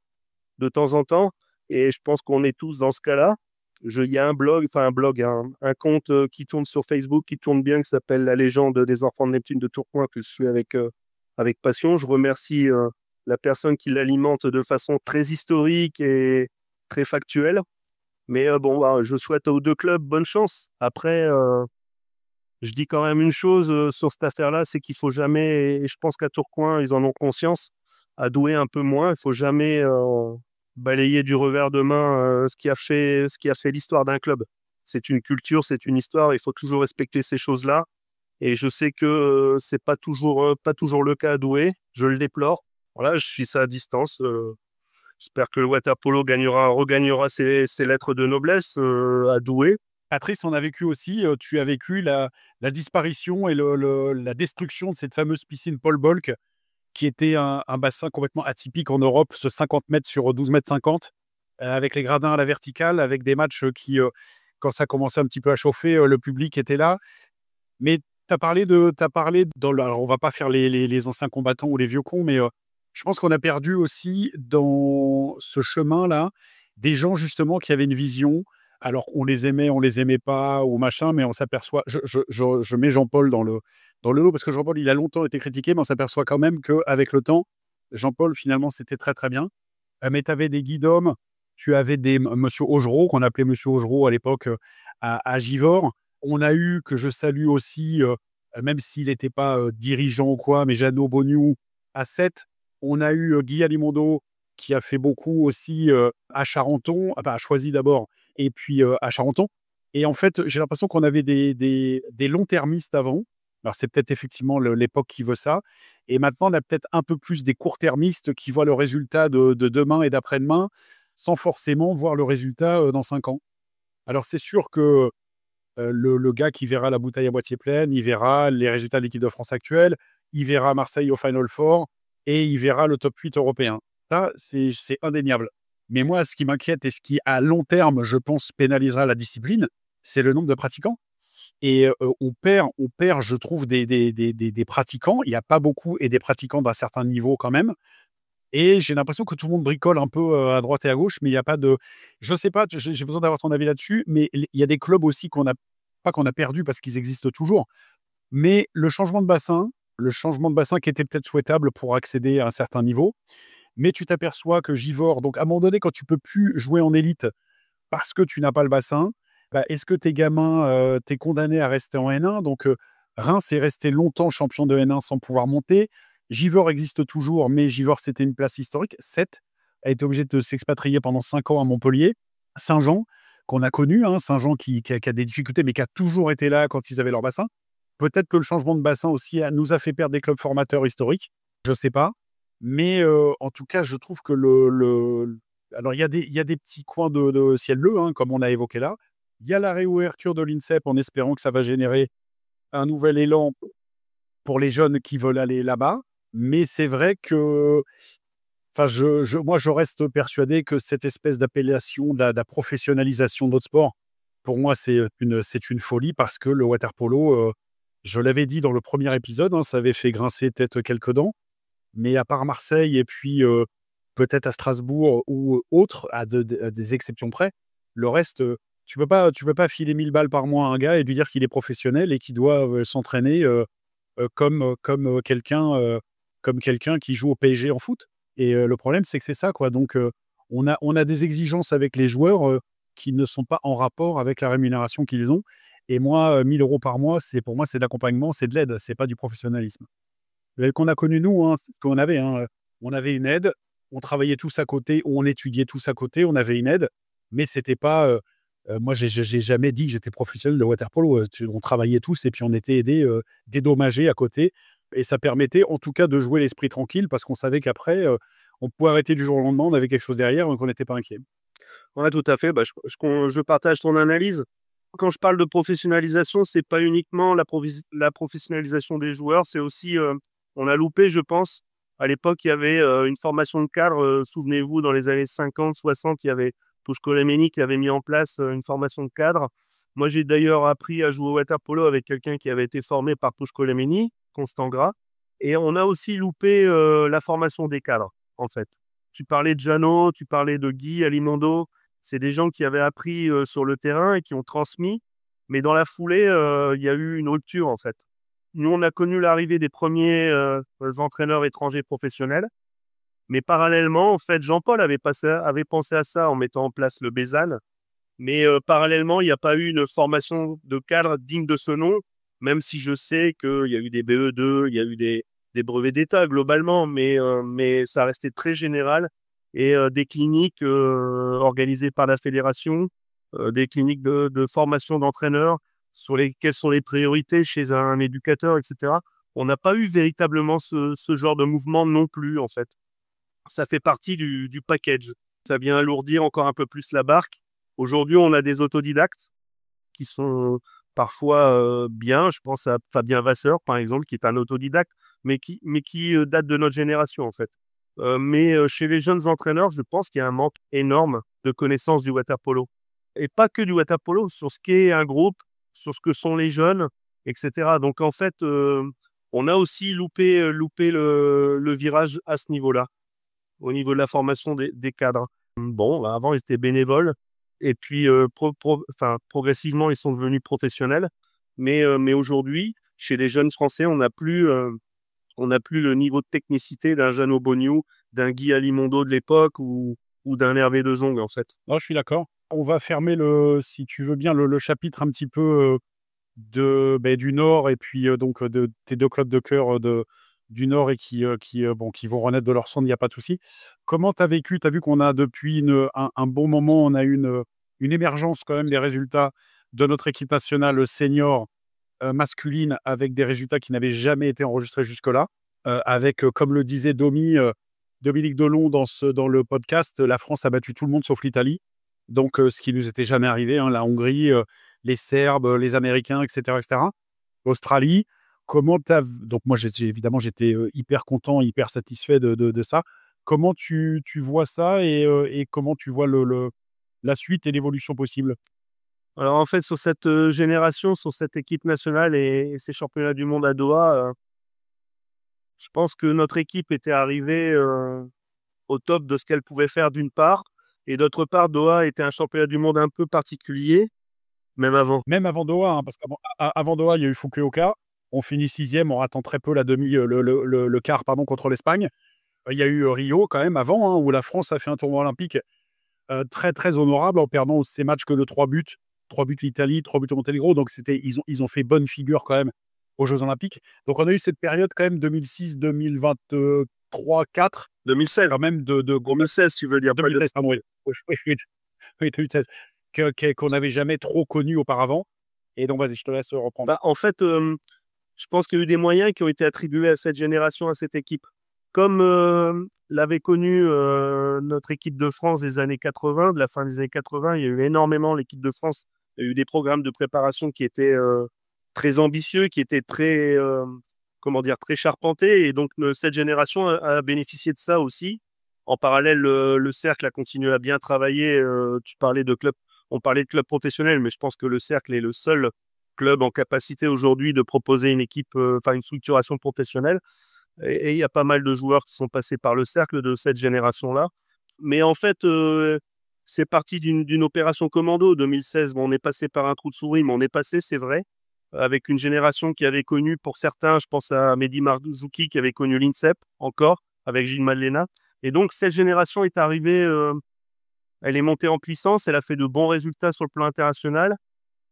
de temps en temps, et je pense qu'on est tous dans ce cas-là. Il y a un compte qui tourne sur Facebook, qui tourne bien, qui s'appelle La légende des enfants de Neptune de Tourcoing, que je suis avec passion. Je remercie la personne qui l'alimente de façon très historique et très factuelle. Mais je souhaite aux deux clubs bonne chance. Après, je dis quand même une chose sur cette affaire-là, c'est qu'il faut jamais, et je pense qu'à Tourcoing, ils en ont conscience, à Douai un peu moins, il faut jamais balayer du revers de main ce qui a fait l'histoire d'un club. C'est une culture, c'est une histoire, il faut toujours respecter ces choses-là. Et je sais que c'est pas toujours le cas à Douai, je le déplore. Voilà, je suis ça à distance. J'espère que le water-polo regagnera ses lettres de noblesse à Douai. Patrice, on a vécu aussi, tu as vécu la disparition et la destruction de cette fameuse piscine Paul Bolk, qui était un bassin complètement atypique en Europe, ce 50 mètres sur 12 mètres 50, avec les gradins à la verticale, avec des matchs qui, quand ça commençait un petit peu à chauffer, le public était là. Mais tu as parlé alors on va pas faire les anciens combattants ou les vieux cons, mais je pense qu'on a perdu aussi dans ce chemin-là des gens justement qui avaient une vision. Alors on les aimait pas ou machin, mais on s'aperçoit. Je mets Jean-Paul dans le lot parce que Jean-Paul, il a longtemps été critiqué, mais on s'aperçoit quand même qu'avec le temps, Jean-Paul, finalement, c'était très très bien. Mais tu avais des guid'hommes, tu avais Monsieur Augereau, qu'on appelait Monsieur Augereau à l'époque à Givors. On a eu, que je salue aussi, même s'il n'était pas dirigeant ou quoi, mais Jeannot Boniou à 7. On a eu Guy Alimondo qui a fait beaucoup aussi à Charenton, à Choisy d'abord, et puis à Charenton. Et en fait, j'ai l'impression qu'on avait des long-termistes avant. Alors, c'est peut-être effectivement l'époque qui veut ça. Et maintenant, on a peut-être un peu plus des court-termistes qui voient le résultat de demain et d'après-demain sans forcément voir le résultat dans 5 ans. Alors, c'est sûr que le gars qui verra la bouteille à moitié pleine, il verra les résultats de l'équipe de France actuelle, il verra Marseille au Final Four et il verra le top 8 européen. Ça, c'est indéniable. Mais moi, ce qui m'inquiète et ce qui, à long terme, je pense, pénalisera la discipline, c'est le nombre de pratiquants. Et on perd, je trouve, des pratiquants. Il n'y a pas beaucoup et des pratiquants d'un certain niveau quand même. Et j'ai l'impression que tout le monde bricole un peu à droite et à gauche, mais il n'y a pas de... Je ne sais pas, j'ai besoin d'avoir ton avis là-dessus, mais il y a des clubs aussi pas qu'on a perdu parce qu'ils existent toujours, mais le changement de bassin qui était peut-être souhaitable pour accéder à un certain niveau, mais tu t'aperçois que Givors, donc à un moment donné, quand tu peux plus jouer en élite parce que tu n'as pas le bassin, bah, est-ce que tes gamins, t'es condamné à rester en N1? Donc Reims est resté longtemps champion de N1 sans pouvoir monter. Givors existe toujours, mais Givors, c'était une place historique. 7 a été obligé de s'expatrier pendant 5 ans à Montpellier. Saint-Jean, qu'on a connu, hein, Saint-Jean qui a des difficultés, mais qui a toujours été là quand ils avaient leur bassin. Peut-être que le changement de bassin aussi nous a fait perdre des clubs formateurs historiques. Je ne sais pas. Mais en tout cas, je trouve que alors, il y a des petits coins de ciel bleu, hein, comme on a évoqué là. Il y a la réouverture de l'INSEP en espérant que ça va générer un nouvel élan pour les jeunes qui veulent aller là-bas. Mais c'est vrai que moi, je reste persuadé que cette espèce d'appellation de la professionnalisation de notre sport, pour moi, c'est une folie parce que le water-polo, je l'avais dit dans le premier épisode, hein, ça avait fait grincer peut-être quelques dents. Mais à part Marseille et puis peut-être à Strasbourg ou autres, à des exceptions près, le reste, tu peux pas filer 1000 balles par mois à un gars et lui dire qu'il est professionnel et qu'il doit s'entraîner comme quelqu'un qui joue au PSG en foot. Et le problème, c'est que c'est ça, quoi. Donc, on a des exigences avec les joueurs qui ne sont pas en rapport avec la rémunération qu'ils ont. Et moi, 1000 euros par mois, pour moi, c'est de l'accompagnement, c'est de l'aide, c'est pas du professionnalisme. Qu'on a connu nous, hein, c'est ce qu'on avait. Hein. On avait une aide, on travaillait tous à côté, on étudiait tous à côté, on avait une aide. mais c'était pas. Moi, j'ai jamais dit que j'étais professionnel de water polo. On travaillait tous et puis on était aidés, dédommagés à côté. Et ça permettait, en tout cas, de jouer l'esprit tranquille parce qu'on savait qu'après, on pouvait arrêter du jour au lendemain, on avait quelque chose derrière, donc on n'était pas inquiet. Ouais, tout à fait. Bah, je partage ton analyse. Quand je parle de professionnalisation, c'est pas uniquement la professionnalisation des joueurs, c'est aussi, on a loupé, je pense. À l'époque, il y avait une formation de cadre. Souvenez-vous, dans les années 50, 60, il y avait Pushko Lemeni qui avait mis en place une formation de cadre. Moi, j'ai d'ailleurs appris à jouer au water polo avec quelqu'un qui avait été formé par Pushko Lemeni, Constant Gras. Et on a aussi loupé la formation des cadres, en fait. Tu parlais de Jeannot, tu parlais de Guy Alimondo. C'est des gens qui avaient appris sur le terrain et qui ont transmis. Mais dans la foulée, il y a eu une rupture, en fait. Nous, on a connu l'arrivée des premiers entraîneurs étrangers professionnels. Mais parallèlement, en fait, Jean-Paul avait pensé à ça en mettant en place le Bézanne. Mais parallèlement, il n'y a pas eu une formation de cadre digne de ce nom, même si je sais qu'il y a eu des BE2, il y a eu des brevets d'État globalement, mais ça restait très général. Et des cliniques organisées par la fédération, des cliniques de formation d'entraîneurs, quelles sont les priorités chez un éducateur, etc. On n'a pas eu véritablement ce genre de mouvement non plus, en fait. Ça fait partie du package. Ça vient alourdir encore un peu plus la barque. Aujourd'hui, on a des autodidactes qui sont parfois bien. Je pense à Fabien Vasseur, par exemple, qui est un autodidacte, mais qui date de notre génération, en fait. Mais chez les jeunes entraîneurs, je pense qu'il y a un manque énorme de connaissances du water polo. Et pas que du water polo, sur ce qu'est un groupe, sur ce que sont les jeunes, etc. Donc, en fait, on a aussi loupé le virage à ce niveau-là, au niveau de la formation des cadres. Bon, bah, avant, ils étaient bénévoles. Et puis, progressivement, ils sont devenus professionnels. Mais aujourd'hui, chez les jeunes Français, on n'a plus le niveau de technicité d'un Jeannot Boniou, d'un Guy Alimondo de l'époque ou d'un Hervé de Jong, en fait. Non, je suis d'accord. On va fermer, si tu veux bien, le chapitre un petit peu du Nord et puis donc de tes deux clubs de cœur du Nord et qui vont renaître de leur cendre, il n'y a pas de souci. Comment tu as vécu? Tu as vu qu'on a depuis un bon moment, on a eu une émergence quand même des résultats de notre équipe nationale senior masculine avec des résultats qui n'avaient jamais été enregistrés jusque-là. Avec, comme le disait Dominique Delon dans le podcast, la France a battu tout le monde sauf l'Italie. Donc, ce qui nous était jamais arrivé, hein, la Hongrie, les Serbes, les Américains, etc., etc. Australie, donc moi, évidemment, j'étais hyper content, hyper satisfait de ça. Comment tu vois ça et comment tu vois la suite et l'évolution possible? Alors, en fait, sur cette génération, sur cette équipe nationale et ces championnats du monde à Doha, je pense que notre équipe était arrivée au top de ce qu'elle pouvait faire d'une part. Et d'autre part, Doha était un championnat du monde un peu particulier, même avant. Même avant Doha, hein, parce qu'avant Doha, il y a eu Fukuoka. On finit 6e, on ratant très peu le quart pardon, contre l'Espagne. Il y a eu Rio quand même avant, hein, où la France a fait un tournoi olympique très très honorable en perdant ces matchs que de 3 buts. 3 buts l'Italie, 3 buts au Monténégro. Donc ils ont fait bonne figure quand même aux Jeux Olympiques. Donc on a eu cette période quand même 2006, 2023, 4. 2016. Quand même de 2016, tu veux dire. 2016, pardon, oui. Oui, 2016. Qu'on n'avait jamais trop connu auparavant. Et donc, vas-y, je te laisse reprendre. Bah, en fait, je pense qu'il y a eu des moyens qui ont été attribués à cette génération, à cette équipe. Comme l'avait connu notre équipe de France des années 80, de la fin des années 80, il y a eu énormément l'équipe de France. Il y a eu des programmes de préparation qui étaient très ambitieux, qui étaient très, très charpentés. Et donc, cette génération a bénéficié de ça aussi. En parallèle, le Cercle a continué à bien travailler. On parlait de club professionnel, mais je pense que le Cercle est le seul club en capacité aujourd'hui de proposer une équipe, une structuration professionnelle. Et il y a pas mal de joueurs qui sont passés par le Cercle de cette génération-là. Mais en fait, c'est parti d'une opération commando. 2016, bon, on est passé par un trou de souris, mais on est passé, c'est vrai, avec une génération qui avait connu, pour certains, je pense à Mehdi Marzouki, qui avait connu l'INSEP encore, avec Gilles Madlena. Et donc, cette génération est arrivée, elle est montée en puissance, elle a fait de bons résultats sur le plan international.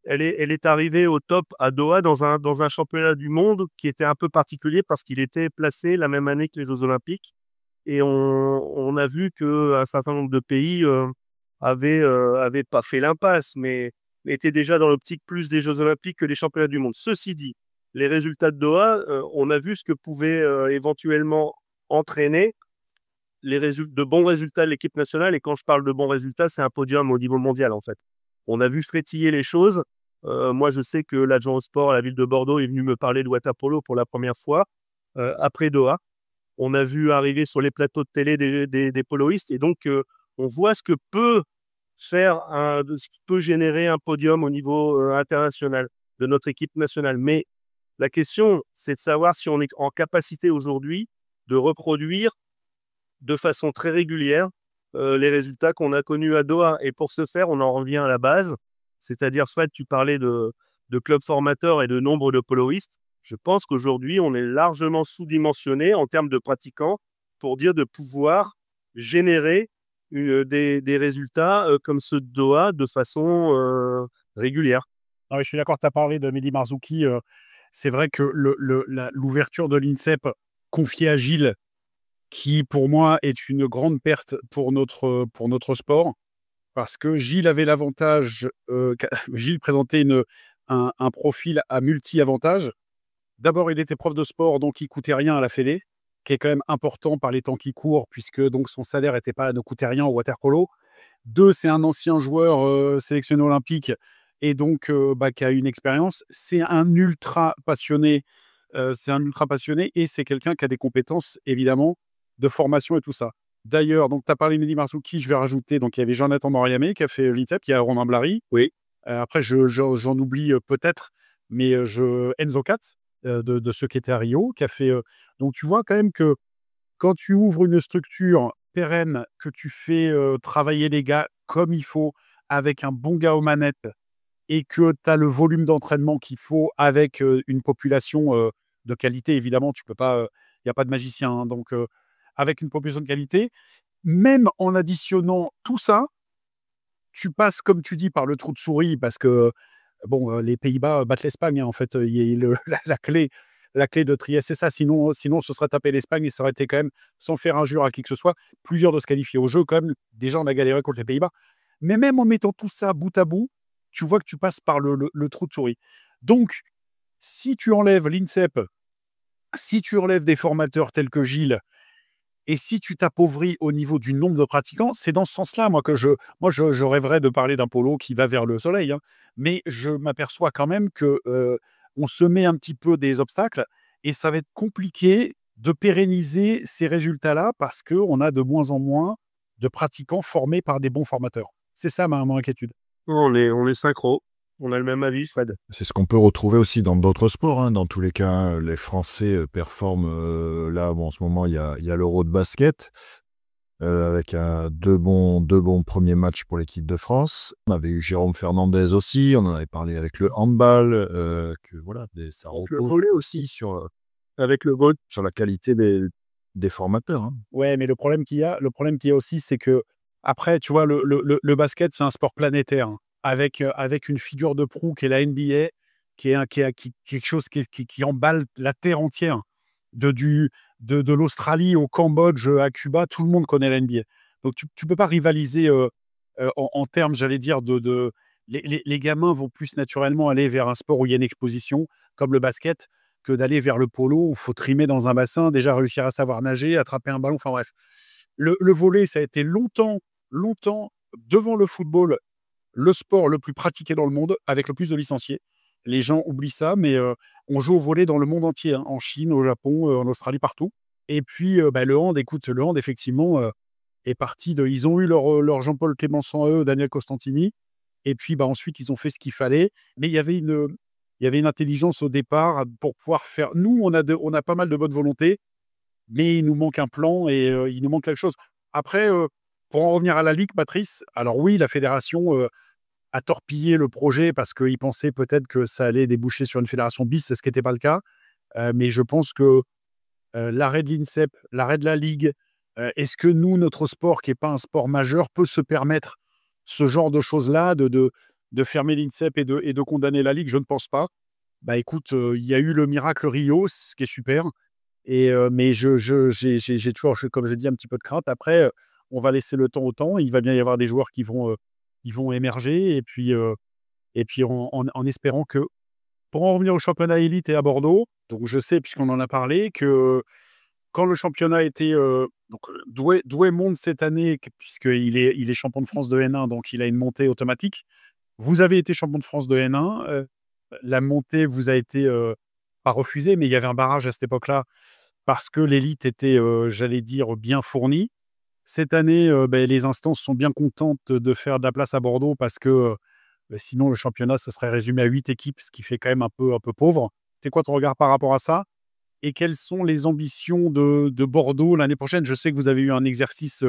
Elle est arrivée au top à Doha dans un championnat du monde qui était un peu particulier parce qu'il était placé la même année que les Jeux Olympiques. Et on a vu qu'un certain nombre de pays avait pas fait l'impasse, mais était déjà dans l'optique plus des Jeux Olympiques que des championnats du monde. Ceci dit, les résultats de Doha, on a vu ce que pouvait éventuellement entraîner de bons résultats de l'équipe nationale. Et quand je parle de bons résultats, c'est un podium au niveau mondial, en fait. On a vu frétiller les choses. Moi, je sais que l'adjoint au sport à la ville de Bordeaux est venu me parler de water polo pour la première fois après Doha. On a vu arriver sur les plateaux de télé des poloistes. Et donc, on voit ce que peut faire, ce qui peut générer un podium au niveau international de notre équipe nationale. Mais la question, c'est de savoir si on est en capacité aujourd'hui de reproduire de façon très régulière les résultats qu'on a connus à Doha. Et pour ce faire, on en revient à la base, c'est-à-dire, soit tu parlais de clubs formateurs et de nombre de poloistes. Je pense qu'aujourd'hui, on est largement sous-dimensionné en termes de pratiquants pour dire de pouvoir générer des résultats comme ceux de Doha de façon régulière. Non, mais je suis d'accord, tu as parlé de Mehdi Marzouki. C'est vrai que l'ouverture de l'INSEP confiée à Gilles, qui pour moi est une grande perte pour notre sport, parce que Gilles avait l'avantage, Gilles présentait un profil à multi-avantages. D'abord, il était prof de sport, donc il coûtait rien à la Fédé, qui est quand même important par les temps qui courent, puisque donc son salaire ne coûtait rien au water polo. Deux, c'est un ancien joueur sélectionné olympique et donc qui a une expérience. C'est un ultra passionné. Et c'est quelqu'un qui a des compétences, évidemment, de formation et tout ça. D'ailleurs, donc tu as parlé de Mehdi Marzouki, je vais rajouter, donc il y avait Jonathan Moriamé qui a fait l'INSEP, il y a Romain Blary. Oui. Après, j'en oublie peut-être, mais Enzo Katz, de ceux qui étaient à Rio, qui a fait. Donc tu vois quand même que quand tu ouvres une structure pérenne, que tu fais travailler les gars comme il faut, avec un bon gars aux manettes, et que tu as le volume d'entraînement qu'il faut avec une population de qualité, évidemment, tu peux pas, il n'y a pas de magicien, hein, donc avec une population de qualité, même en additionnant tout ça, tu passes, comme tu dis, par le trou de souris, parce que bon, les Pays-Bas battent l'Espagne, hein, en fait, la clé de Trieste, c'est ça. Sinon, ce serait taper l'Espagne et ça aurait été quand même, sans faire injure à qui que ce soit, plusieurs de se qualifier au jeu. Quand même, déjà, on a galéré contre les Pays-Bas. Mais même en mettant tout ça bout à bout, tu vois que tu passes par le trou de souris. Donc, si tu enlèves l'INSEP, si tu enlèves des formateurs tels que Gilles, et si tu t'appauvris au niveau du nombre de pratiquants, c'est dans ce sens-là, moi, je rêverais de parler d'un polo qui va vers le soleil, hein. Mais je m'aperçois quand même que on se met un petit peu des obstacles et ça va être compliqué de pérenniser ces résultats-là parce qu'on a de moins en moins de pratiquants formés par des bons formateurs. C'est ça mon inquiétude. On est synchro. On a le même avis, Fred. C'est ce qu'on peut retrouver aussi dans d'autres sports, hein. Dans tous les cas, les Français performent. Là, bon, en ce moment, il y a l'Euro de basket, avec deux bons premiers matchs pour l'équipe de France. On avait eu Jérôme Fernandez aussi, on en avait parlé avec le handball, que voilà, ça Le repose volley aussi sur avec le vote. la qualité des formateurs, hein. Ouais, mais le problème qu'il y a aussi, c'est que après, tu vois, le basket, c'est un sport planétaire, hein, avec une figure de proue qui est la NBA, quelque chose qui emballe la terre entière. De l'Australie au Cambodge, à Cuba, tout le monde connaît la NBA. Donc, tu ne peux pas rivaliser en termes, j'allais dire, les gamins vont plus naturellement aller vers un sport où il y a une exposition, comme le basket, que d'aller vers le polo où il faut trimer dans un bassin, déjà réussir à savoir nager, attraper un ballon, enfin bref. Le volley, ça a été longtemps, devant le football, le sport le plus pratiqué dans le monde, avec le plus de licenciés. Les gens oublient ça, mais on joue au volley dans le monde entier, hein, en Chine, au Japon, en Australie, partout. Et puis, le hand, effectivement, est parti de... Ils ont eu leur Jean-Paul Clémenceau, eux, Daniel Costantini. Et puis, ensuite, ils ont fait ce qu'il fallait. Mais il y avait une intelligence au départ pour pouvoir faire... Nous, on a pas mal de bonne volonté, mais il nous manque un plan et il nous manque quelque chose. Après, pour en revenir à la Ligue, Patrice, alors oui, la fédération a torpillé le projet parce qu'ils pensaient peut-être que ça allait déboucher sur une fédération bis, ce qui n'était pas le cas. Mais je pense que l'arrêt de l'INSEP, l'arrêt de la Ligue, est-ce que nous, notre sport, qui n'est pas un sport majeur, peut se permettre ce genre de choses-là, de fermer l'INSEP et de condamner la Ligue? Je ne pense pas. Bah écoute, il y a eu le miracle Rio, ce qui est super. Mais j'ai toujours, comme j'ai dit, un petit peu de crainte. Après, on va laisser le temps au temps. Il va bien y avoir des joueurs qui vont émerger. Et puis en espérant que, pour en revenir au championnat élite et à Bordeaux, donc je sais, puisqu'on en a parlé, que quand le championnat était. Douai monte cette année, puisqu'il est champion de France de N1, donc il a une montée automatique. Vous avez été champion de France de N1. La montée vous a été pas refusée, mais il y avait un barrage à cette époque-là parce que l'élite était, j'allais dire, bien fournie. Cette année, les instances sont bien contentes de faire de la place à Bordeaux parce que sinon, le championnat, ça serait résumé à 8 équipes, ce qui fait quand même un peu pauvre. C'est quoi ton regard par rapport à ça? Et quelles sont les ambitions de Bordeaux l'année prochaine? Je sais que vous avez eu un exercice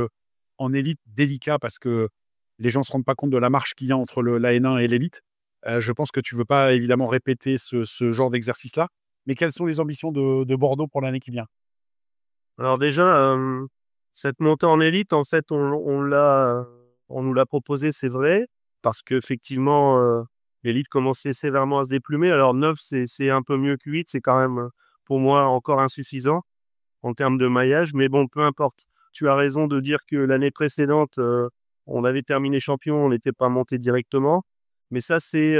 en élite délicat parce que les gens ne se rendent pas compte de la marche qu'il y a entre la N1 et l'élite. Je pense que tu ne veux pas évidemment répéter ce genre d'exercice-là. Mais quelles sont les ambitions de Bordeaux pour l'année qui vient? Alors déjà, cette montée en élite, en fait, on nous l'a proposé, c'est vrai, parce qu'effectivement, l'élite commençait sévèrement à se déplumer. Alors 9, c'est un peu mieux que 8, c'est quand même, pour moi, encore insuffisant en termes de maillage, mais bon, peu importe. Tu as raison de dire que l'année précédente, on avait terminé champion, on n'était pas monté directement, mais ça, c'est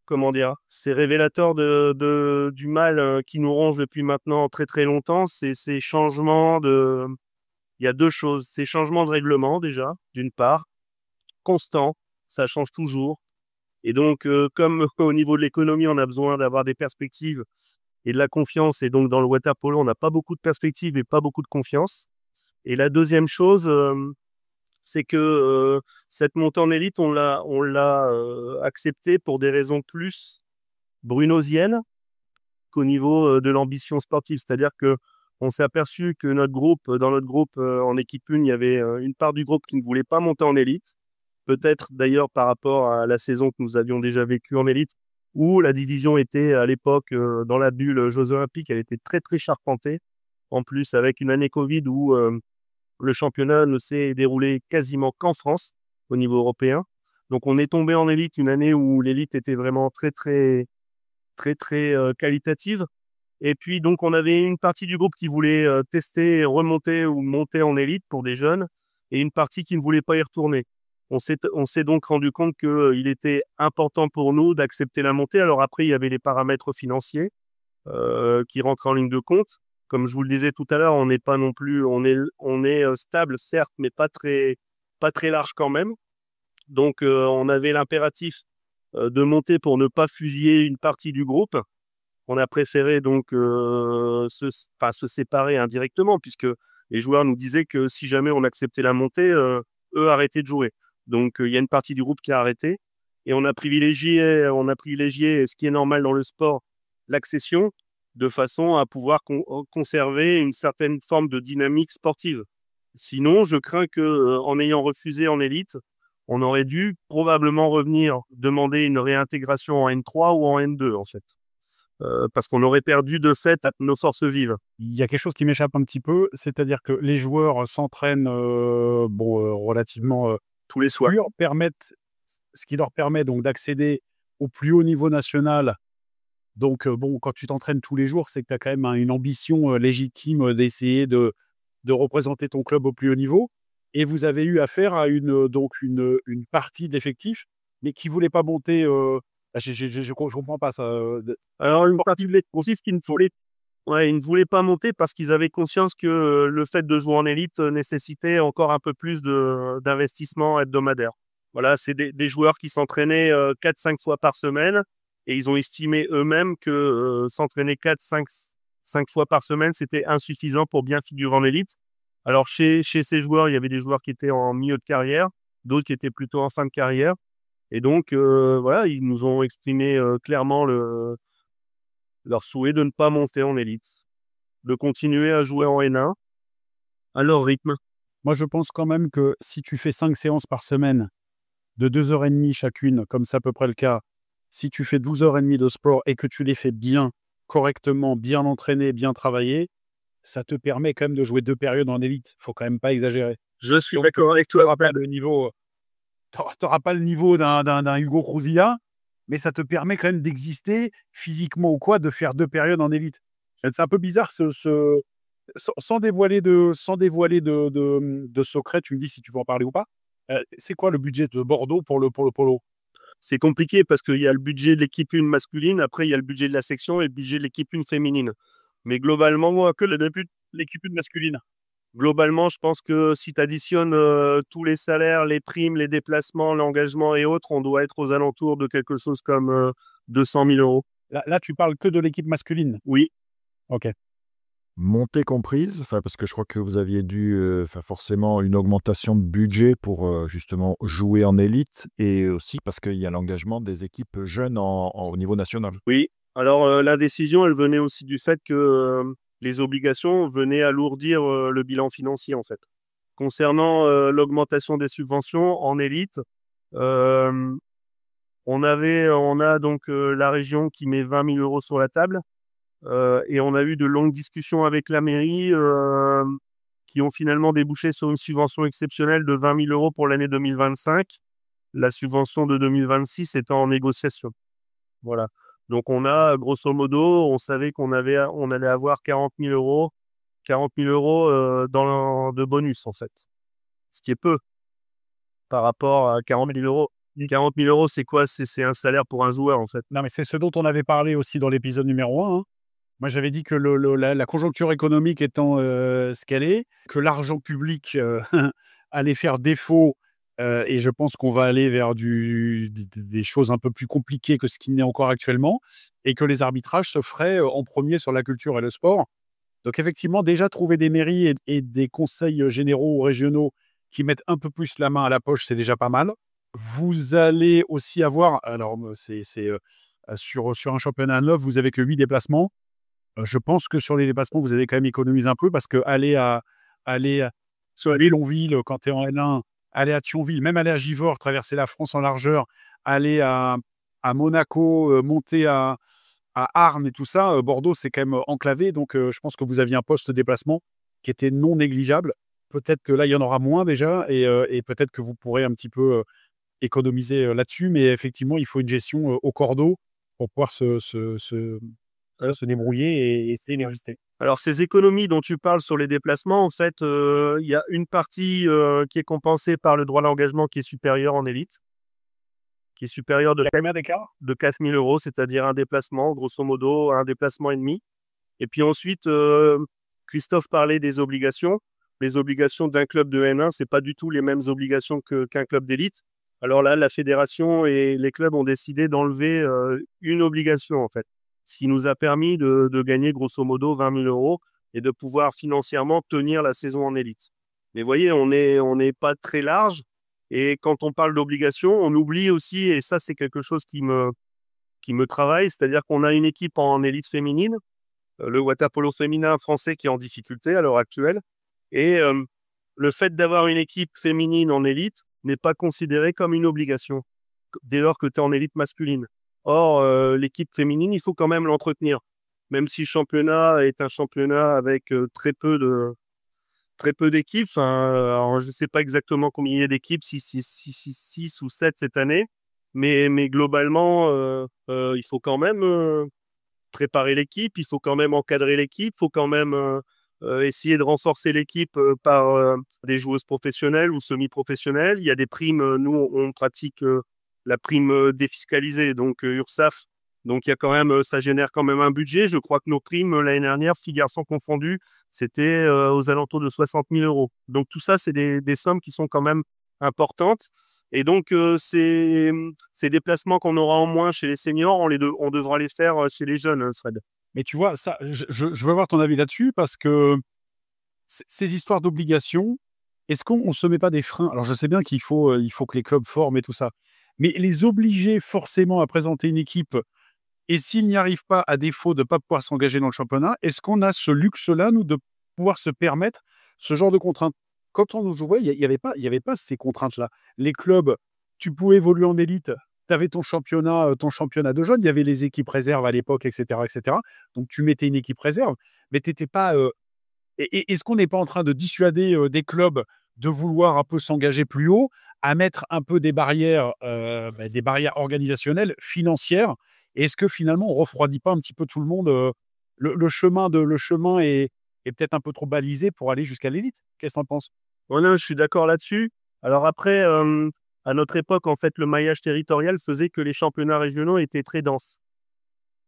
comment dire, c'est révélateur du mal qui nous ronge depuis maintenant très très longtemps. C'est ces changements de. Il y a deux choses. Ces changements de règlement, déjà, d'une part, constant, ça change toujours. Et donc, comme au niveau de l'économie, on a besoin d'avoir des perspectives et de la confiance, et donc dans le water polo, on n'a pas beaucoup de perspectives et pas beaucoup de confiance. Et la deuxième chose, c'est que cette montée en élite, on l'a acceptée pour des raisons plus brunosiennes qu'au niveau de l'ambition sportive. C'est-à-dire que on s'est aperçu que dans notre groupe en équipe 1, il y avait une part du groupe qui ne voulait pas monter en élite. Peut-être d'ailleurs par rapport à la saison que nous avions déjà vécue en élite, où la division était à l'époque dans la bulle Jeux Olympiques, elle était très très charpentée. En plus, avec une année Covid où le championnat ne s'est déroulé quasiment qu'en France au niveau européen. Donc on est tombé en élite une année où l'élite était vraiment très très très très qualitative. Et puis donc on avait une partie du groupe qui voulait tester, remonter ou monter en élite pour des jeunes, et une partie qui ne voulait pas y retourner. On s'est donc rendu compte qu'il était important pour nous d'accepter la montée. Alors après, il y avait les paramètres financiers qui rentrent en ligne de compte. Comme je vous le disais tout à l'heure, on n'est pas non plus, on est stable certes, mais pas très large quand même. Donc on avait l'impératif de monter pour ne pas fusiller une partie du groupe. On a préféré donc se séparer indirectement, puisque les joueurs nous disaient que si jamais on acceptait la montée, eux arrêtaient de jouer. Donc il y a une partie du groupe qui a arrêté, et on a privilégié, ce qui est normal dans le sport, l'accession, de façon à pouvoir conserver une certaine forme de dynamique sportive. Sinon, je crains que en ayant refusé en élite, on aurait dû probablement revenir demander une réintégration en N3 ou en N2 en fait. Parce qu'on aurait perdu de fait nos forces vives. Il y a quelque chose qui m'échappe un petit peu, c'est-à-dire que les joueurs s'entraînent relativement Tous les soirs. ce qui leur permet donc d'accéder au plus haut niveau national. Donc, quand tu t'entraînes tous les jours, c'est que tu as quand même une ambition légitime d'essayer de représenter ton club au plus haut niveau. Et vous avez eu affaire à une partie d'effectifs, mais qui ne voulait pas monter. Je comprends pas ça. Alors, une partie de l'effectif qui ne voulait pas monter parce qu'ils avaient conscience que le fait de jouer en élite nécessitait encore un peu plus d'investissement hebdomadaire. Voilà, c'est des joueurs qui s'entraînaient 4-5 fois par semaine, et ils ont estimé eux-mêmes que s'entraîner 4-5 fois par semaine, c'était insuffisant pour bien figurer en élite. Alors, chez ces joueurs, il y avait des joueurs qui étaient en milieu de carrière, d'autres qui étaient plutôt en fin de carrière. Et donc, voilà, ils nous ont exprimé clairement leur souhait de ne pas monter en élite, de continuer à jouer en N1 à leur rythme. Moi, je pense quand même que si tu fais 5 séances par semaine de 2h30 chacune, comme c'est à peu près le cas, si tu fais 12h30 de sport et que tu les fais bien, correctement, bien entraînés, bien travaillés, ça te permet quand même de jouer 2 périodes en élite. Faut quand même pas exagérer. Je suis d'accord avec toi. Tu n'auras pas le niveau d'un Hugo Crouzilla, mais ça te permet quand même d'exister physiquement ou quoi, de faire 2 périodes en élite. C'est un peu bizarre sans dévoiler de secret, tu me dis si tu veux en parler ou pas. C'est quoi le budget de Bordeaux pour le polo? C'est compliqué parce qu'il y a le budget de l'équipe 1 masculine, après il y a le budget de la section et le budget de l'équipe 1 féminine. Mais globalement, que le début, L'équipe masculine. globalement, je pense que si tu additionnes tous les salaires, les primes, les déplacements, l'engagement et autres, on doit être aux alentours de quelque chose comme 200 000 euros. Là, tu parles que de l'équipe masculine. Oui, Ok. Montée comprise, parce que je crois que vous aviez dû, forcément une augmentation de budget pour, justement jouer en élite et aussi parce qu'il y a l'engagement des équipes jeunes au niveau national. oui. Alors la décision, elle venait aussi du fait que les obligations venaient alourdir le bilan financier en fait. Concernant l'augmentation des subventions en élite, euh, on a donc la région qui met 20 000 euros sur la table et on a eu de longues discussions avec la mairie qui ont finalement débouché sur une subvention exceptionnelle de 20 000 euros pour l'année 2025. La subvention de 2026 étant en négociation. Voilà. Donc on a, grosso modo, on savait on allait avoir 40 000 euros, de bonus en fait. Ce qui est peu par rapport à 40 000 euros. 40 000 euros, c'est quoi? C'est un salaire pour un joueur en fait. Non, mais c'est ce dont on avait parlé aussi dans l'épisode numéro 1. Moi, j'avais dit que la conjoncture économique étant ce qu'elle est, que l'argent public allait faire défaut, et je pense qu'on va aller vers des choses un peu plus compliquées que ce qui n'est encore actuellement, et que les arbitrages se feraient en premier sur la culture et le sport. Donc effectivement, déjà trouver des mairies et des conseils généraux ou régionaux qui mettent un peu plus la main à la poche, c'est déjà pas mal. Vous allez aussi avoir, alors sur un championnat de neuf, vous avez que 8 déplacements. Je pense que sur les déplacements, vous allez quand même économiser un peu parce que aller Longueville quand tu es en N1, aller à Thionville, même aller à Givors, traverser la France en largeur, aller à Monaco, monter à Arnes et tout ça, Bordeaux, c'est quand même enclavé. Donc, je pense que vous aviez un poste de déplacement qui était non négligeable. Peut-être que là, il y en aura moins déjà et peut-être que vous pourrez un petit peu économiser là-dessus. Mais effectivement, il faut une gestion au cordeau pour pouvoir se débrouiller et essayer de résister. Alors, ces économies dont tu parles sur les déplacements, en fait, il y a une partie qui est compensée par le droit d'engagement qui est supérieur en élite, qui est supérieur Il y a combien d'écart? de 4 000 euros, c'est-à-dire un déplacement, grosso modo, un déplacement et demi. Et puis ensuite, Christophe parlait des obligations. Les obligations d'un club de N1, c'est pas du tout les mêmes obligations qu'un club d'élite. Alors là, la fédération et les clubs ont décidé d'enlever une obligation, en fait. Ce qui nous a permis de gagner grosso modo 20 000 euros et de pouvoir financièrement tenir la saison en élite. Mais vous voyez, on n'est pas très large. Et quand on parle d'obligations, on oublie aussi, et ça c'est quelque chose qui me travaille, c'est-à-dire qu'on a une équipe en élite féminine, le water-polo féminin français qui est en difficulté à l'heure actuelle. Et le fait d'avoir une équipe féminine en élite n'est pas considéré comme une obligation dès lors que tu es en élite masculine. Or, l'équipe féminine, il faut quand même l'entretenir. Même si le championnat est un championnat avec très peu d'équipes. Alors, je ne sais pas exactement combien il y a d'équipes, 6 ou 7 cette année. Mais globalement, il faut quand même préparer l'équipe, il faut quand même encadrer l'équipe, il faut quand même essayer de renforcer l'équipe par des joueuses professionnelles ou semi-professionnelles. Il y a des primes, nous on pratique la prime défiscalisée, donc URSAF. Donc il y a quand même, ça génère quand même un budget. Je crois que nos primes l'année dernière, filles garçons confondus, c'était aux alentours de 60 000 euros. Donc tout ça, c'est des sommes qui sont quand même importantes. Et donc ces déplacements qu'on aura en moins chez les seniors, on devra les faire chez les jeunes, Fred. Mais tu vois, ça, je veux avoir ton avis là-dessus parce que ces histoires d'obligations, est-ce qu'on ne se met pas des freins? Alors, je sais bien qu'il faut que les clubs forment et tout ça, mais les obliger forcément à présenter une équipe et s'ils n'y arrivent pas, à défaut de ne pas pouvoir s'engager dans le championnat, est-ce qu'on a ce luxe-là, nous, de pouvoir se permettre ce genre de contraintes? Quand on jouait, il y avait pas ces contraintes-là. Les clubs, tu pouvais évoluer en élite, tu avais ton championnat de jeunes, il y avait les équipes réserves à l'époque, etc., etc. Donc, tu mettais une équipe réserve, mais tu n'étais pas... est-ce qu'on n'est pas en train de dissuader des clubs de vouloir un peu s'engager plus haut, à mettre un peu des barrières organisationnelles, financières? Et est-ce que finalement, on ne refroidit pas un petit peu tout le monde? Le chemin est est peut-être un peu trop balisé pour aller jusqu'à l'élite. Qu'est-ce que tu en penses? Voilà, je suis d'accord là-dessus. Alors après, à notre époque, en fait, le maillage territorial faisait que les championnats régionaux étaient très denses.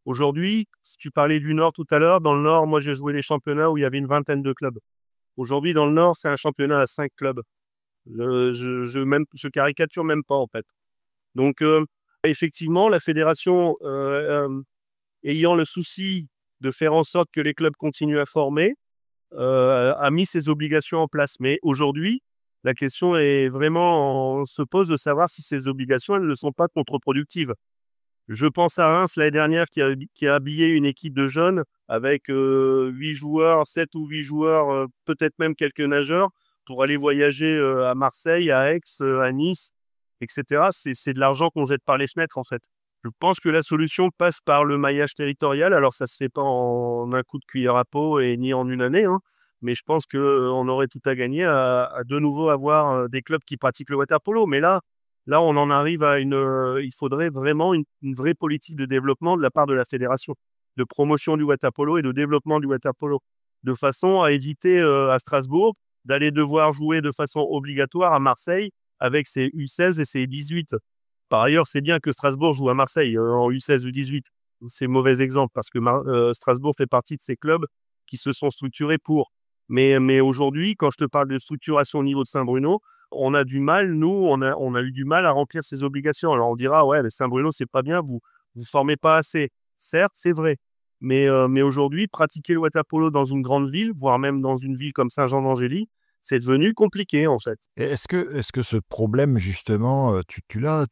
Aujourd'hui, si tu parlais du Nord tout à l'heure, dans le Nord, moi, j'ai joué des championnats où il y avait une vingtaine de clubs. Aujourd'hui, dans le Nord, c'est un championnat à 5 clubs. Je caricature même pas, en fait. Donc, effectivement, la fédération, ayant le souci de faire en sorte que les clubs continuent à former, a mis ses obligations en place. Mais aujourd'hui, la question se pose de savoir si ces obligations, elles ne sont pas contre-productives. Je pense à Reims l'année dernière qui a habillé une équipe de jeunes avec 8 joueurs, 7 ou 8 joueurs, peut-être même quelques nageurs, pour aller voyager à Marseille, à Aix, à Nice, etc. C'est de l'argent qu'on jette par les fenêtres, en fait. Je pense que la solution passe par le maillage territorial. Alors, ça se fait pas en un coup de cuillère à peau et ni en une année, hein. Mais je pense qu'on aurait tout à gagner à de nouveau avoir des clubs qui pratiquent le water polo. Mais là, on en arrive à il faudrait vraiment une vraie politique de développement de la part de la fédération, de promotion du water polo et de développement du water polo, de façon à éviter à Strasbourg d'aller devoir jouer de façon obligatoire à Marseille avec ses U16 et ses U18. Par ailleurs, c'est bien que Strasbourg joue à Marseille en U16 ou U18. C'est mauvais exemple parce que Strasbourg fait partie de ces clubs qui se sont structurés pour. Mais aujourd'hui, quand je te parle de structuration au niveau de Saint-Bruno, on a du mal, nous, on a eu du mal à remplir ces obligations. Alors on dira, ouais, mais Saint-Bruno, c'est pas bien, vous formez pas assez. Certes, c'est vrai. Mais aujourd'hui, pratiquer le water polo dans une grande ville, voire même dans une ville comme Saint-Jean-d'Angély, c'est devenu compliqué, en fait. Et est-ce que ce problème, justement, tu l'as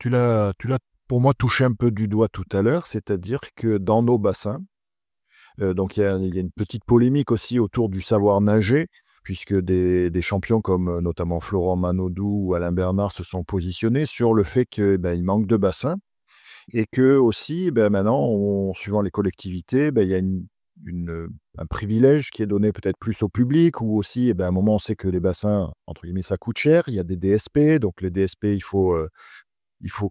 pour moi touché un peu du doigt tout à l'heure, c'est-à-dire que dans nos bassins, donc il y a une petite polémique aussi autour du savoir nager, puisque des champions comme notamment Florent Manodou ou Alain Bernard se sont positionnés sur le fait qu'il manque de bassins et que aussi, maintenant, suivant les collectivités, il y a un privilège qui est donné peut-être plus au public ou aussi, à un moment, on sait que les bassins, entre guillemets, ça coûte cher. Il y a des DSP, donc les DSP, il faut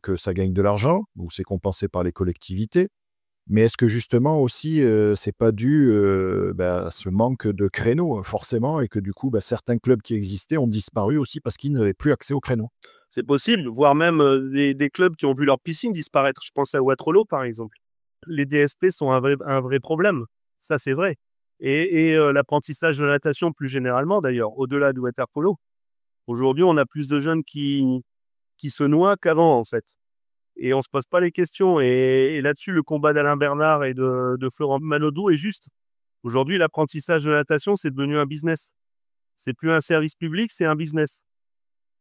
que ça gagne de l'argent ou c'est compensé par les collectivités. Mais est-ce que justement aussi, c'est pas dû à ce manque de créneaux, forcément, et que du coup, certains clubs qui existaient ont disparu aussi parce qu'ils n'avaient plus accès aux créneaux? C'est possible, voire même des clubs qui ont vu leur piscine disparaître. Je pense à Waterloo, par exemple. Les DSP sont un vrai problème. Ça, c'est vrai. Et l'apprentissage de la natation, plus généralement, d'ailleurs, au-delà du water polo. Aujourd'hui, on a plus de jeunes qui se noient qu'avant, en fait. Et on se pose pas les questions. Et là-dessus, le combat d'Alain Bernard et de Florent Manodou est juste. Aujourd'hui, l'apprentissage de la natation, c'est devenu un business. C'est plus un service public, c'est un business.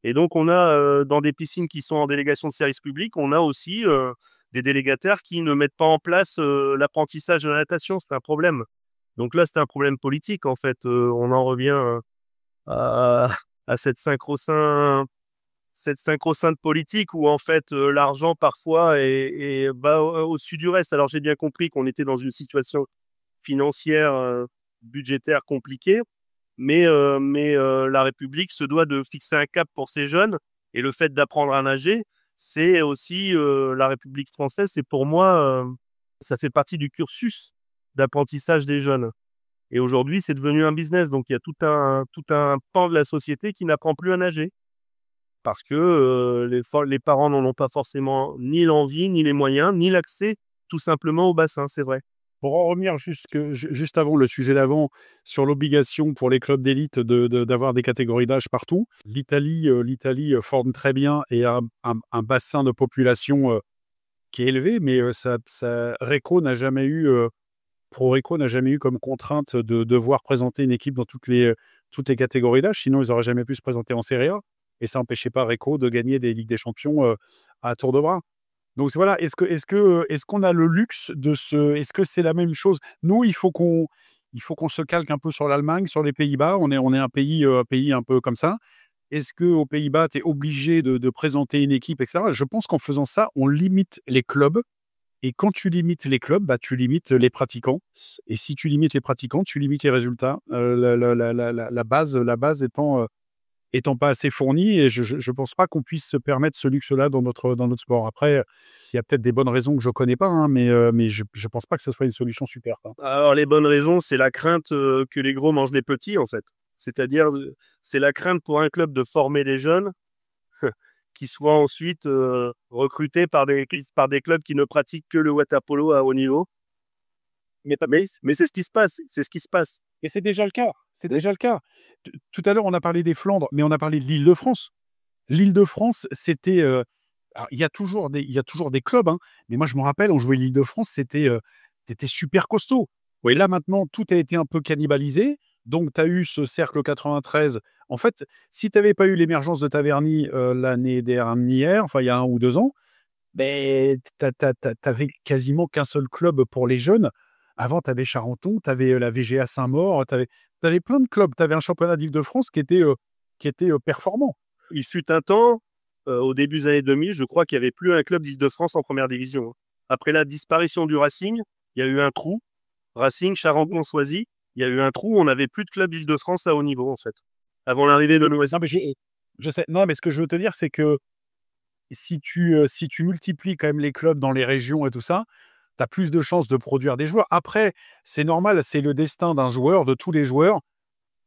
Et donc, on a, dans des piscines qui sont en délégation de service public, on a aussi des délégataires qui ne mettent pas en place l'apprentissage de la natation. C'est un problème. Donc là, c'est un problème politique, en fait. On en revient à cette synchro-sainte politique où, en fait, l'argent, parfois, est au-dessus du reste. Alors, j'ai bien compris qu'on était dans une situation financière, budgétaire compliquée. Mais la République se doit de fixer un cap pour ces jeunes. Et le fait d'apprendre à nager, c'est aussi la République française. C'est pour moi, ça fait partie du cursus d'apprentissage des jeunes. Et aujourd'hui, c'est devenu un business. Donc, il y a tout un pan de la société qui n'apprend plus à nager. Parce que les parents n'en ont pas forcément ni l'envie, ni les moyens, ni l'accès tout simplement au bassin, c'est vrai. Pour en revenir juste avant le sujet d'avant, sur l'obligation pour les clubs d'élite d'avoir des catégories d'âge partout, l'Italie forme très bien et a un bassin de population qui est élevé, mais Recco n'a jamais eu, Pro Recco n'a jamais eu comme contrainte de devoir présenter une équipe dans toutes les catégories d'âge, sinon ils n'auraient jamais pu se présenter en Serie A, et ça n'empêchait pas Recco de gagner des Ligues des Champions à tour de bras. Donc voilà, est-ce qu'on a le luxe est-ce que c'est la même chose? Nous, il faut qu'on se calque un peu sur l'Allemagne, sur les Pays-Bas. On est un pays un peu comme ça. Est-ce qu'aux Pays-Bas, tu es obligé de présenter une équipe, etc. Je pense qu'en faisant ça, on limite les clubs. Et quand tu limites les clubs, tu limites les pratiquants. Et si tu limites les pratiquants, tu limites les résultats. La base étant pas assez fournis et je pense pas qu'on puisse se permettre ce luxe-là dans notre sport. Après, il y a peut-être des bonnes raisons que je connais pas, hein, mais je pense pas que ce soit une solution super, ça. Alors, les bonnes raisons, c'est la crainte que les gros mangent les petits, en fait. C'est-à-dire, c'est la crainte pour un club de former les jeunes qui soient ensuite recrutés par des clubs qui ne pratiquent que le water polo à haut niveau. Mais c'est ce qui se passe. C'est ce qui se passe. Et c'est déjà le cas. C'est déjà le cas. Tout à l'heure, on a parlé des Flandres, mais on a parlé de l'Île-de-France. L'Île-de-France, c'était. Alors, il y a toujours des clubs, hein, mais moi, je me rappelle, on jouait l'Île-de-France, c'était super costaud. Oui. Là, maintenant, tout a été un peu cannibalisé. Donc, tu as eu ce cercle 93. En fait, si tu n'avais pas eu l'émergence de Taverny l'année dernière, enfin, il y a 1 ou 2 ans, ben, tu n'avais quasiment qu'un seul club pour les jeunes. Avant, tu avais Charenton, tu avais la VGA Saint-Maur, tu avais plein de clubs. Tu avais un championnat d'Île-de-France qui était performant. Il fut un temps, au début des années 2000, je crois qu'il n'y avait plus un club d'Île-de-France en première division. Après la disparition du Racing, il y a eu un trou. Racing, Charenton, Choisy, il y a eu un trou. On n'avait plus de club d'Île-de-France à haut niveau, en fait. Avant l'arrivée de Noisy. Non, mais je sais. Non, mais ce que je veux te dire, c'est que si tu multiplies quand même les clubs dans les régions et tout ça, tu as plus de chances de produire des joueurs. Après, c'est normal, c'est le destin d'un joueur, de tous les joueurs,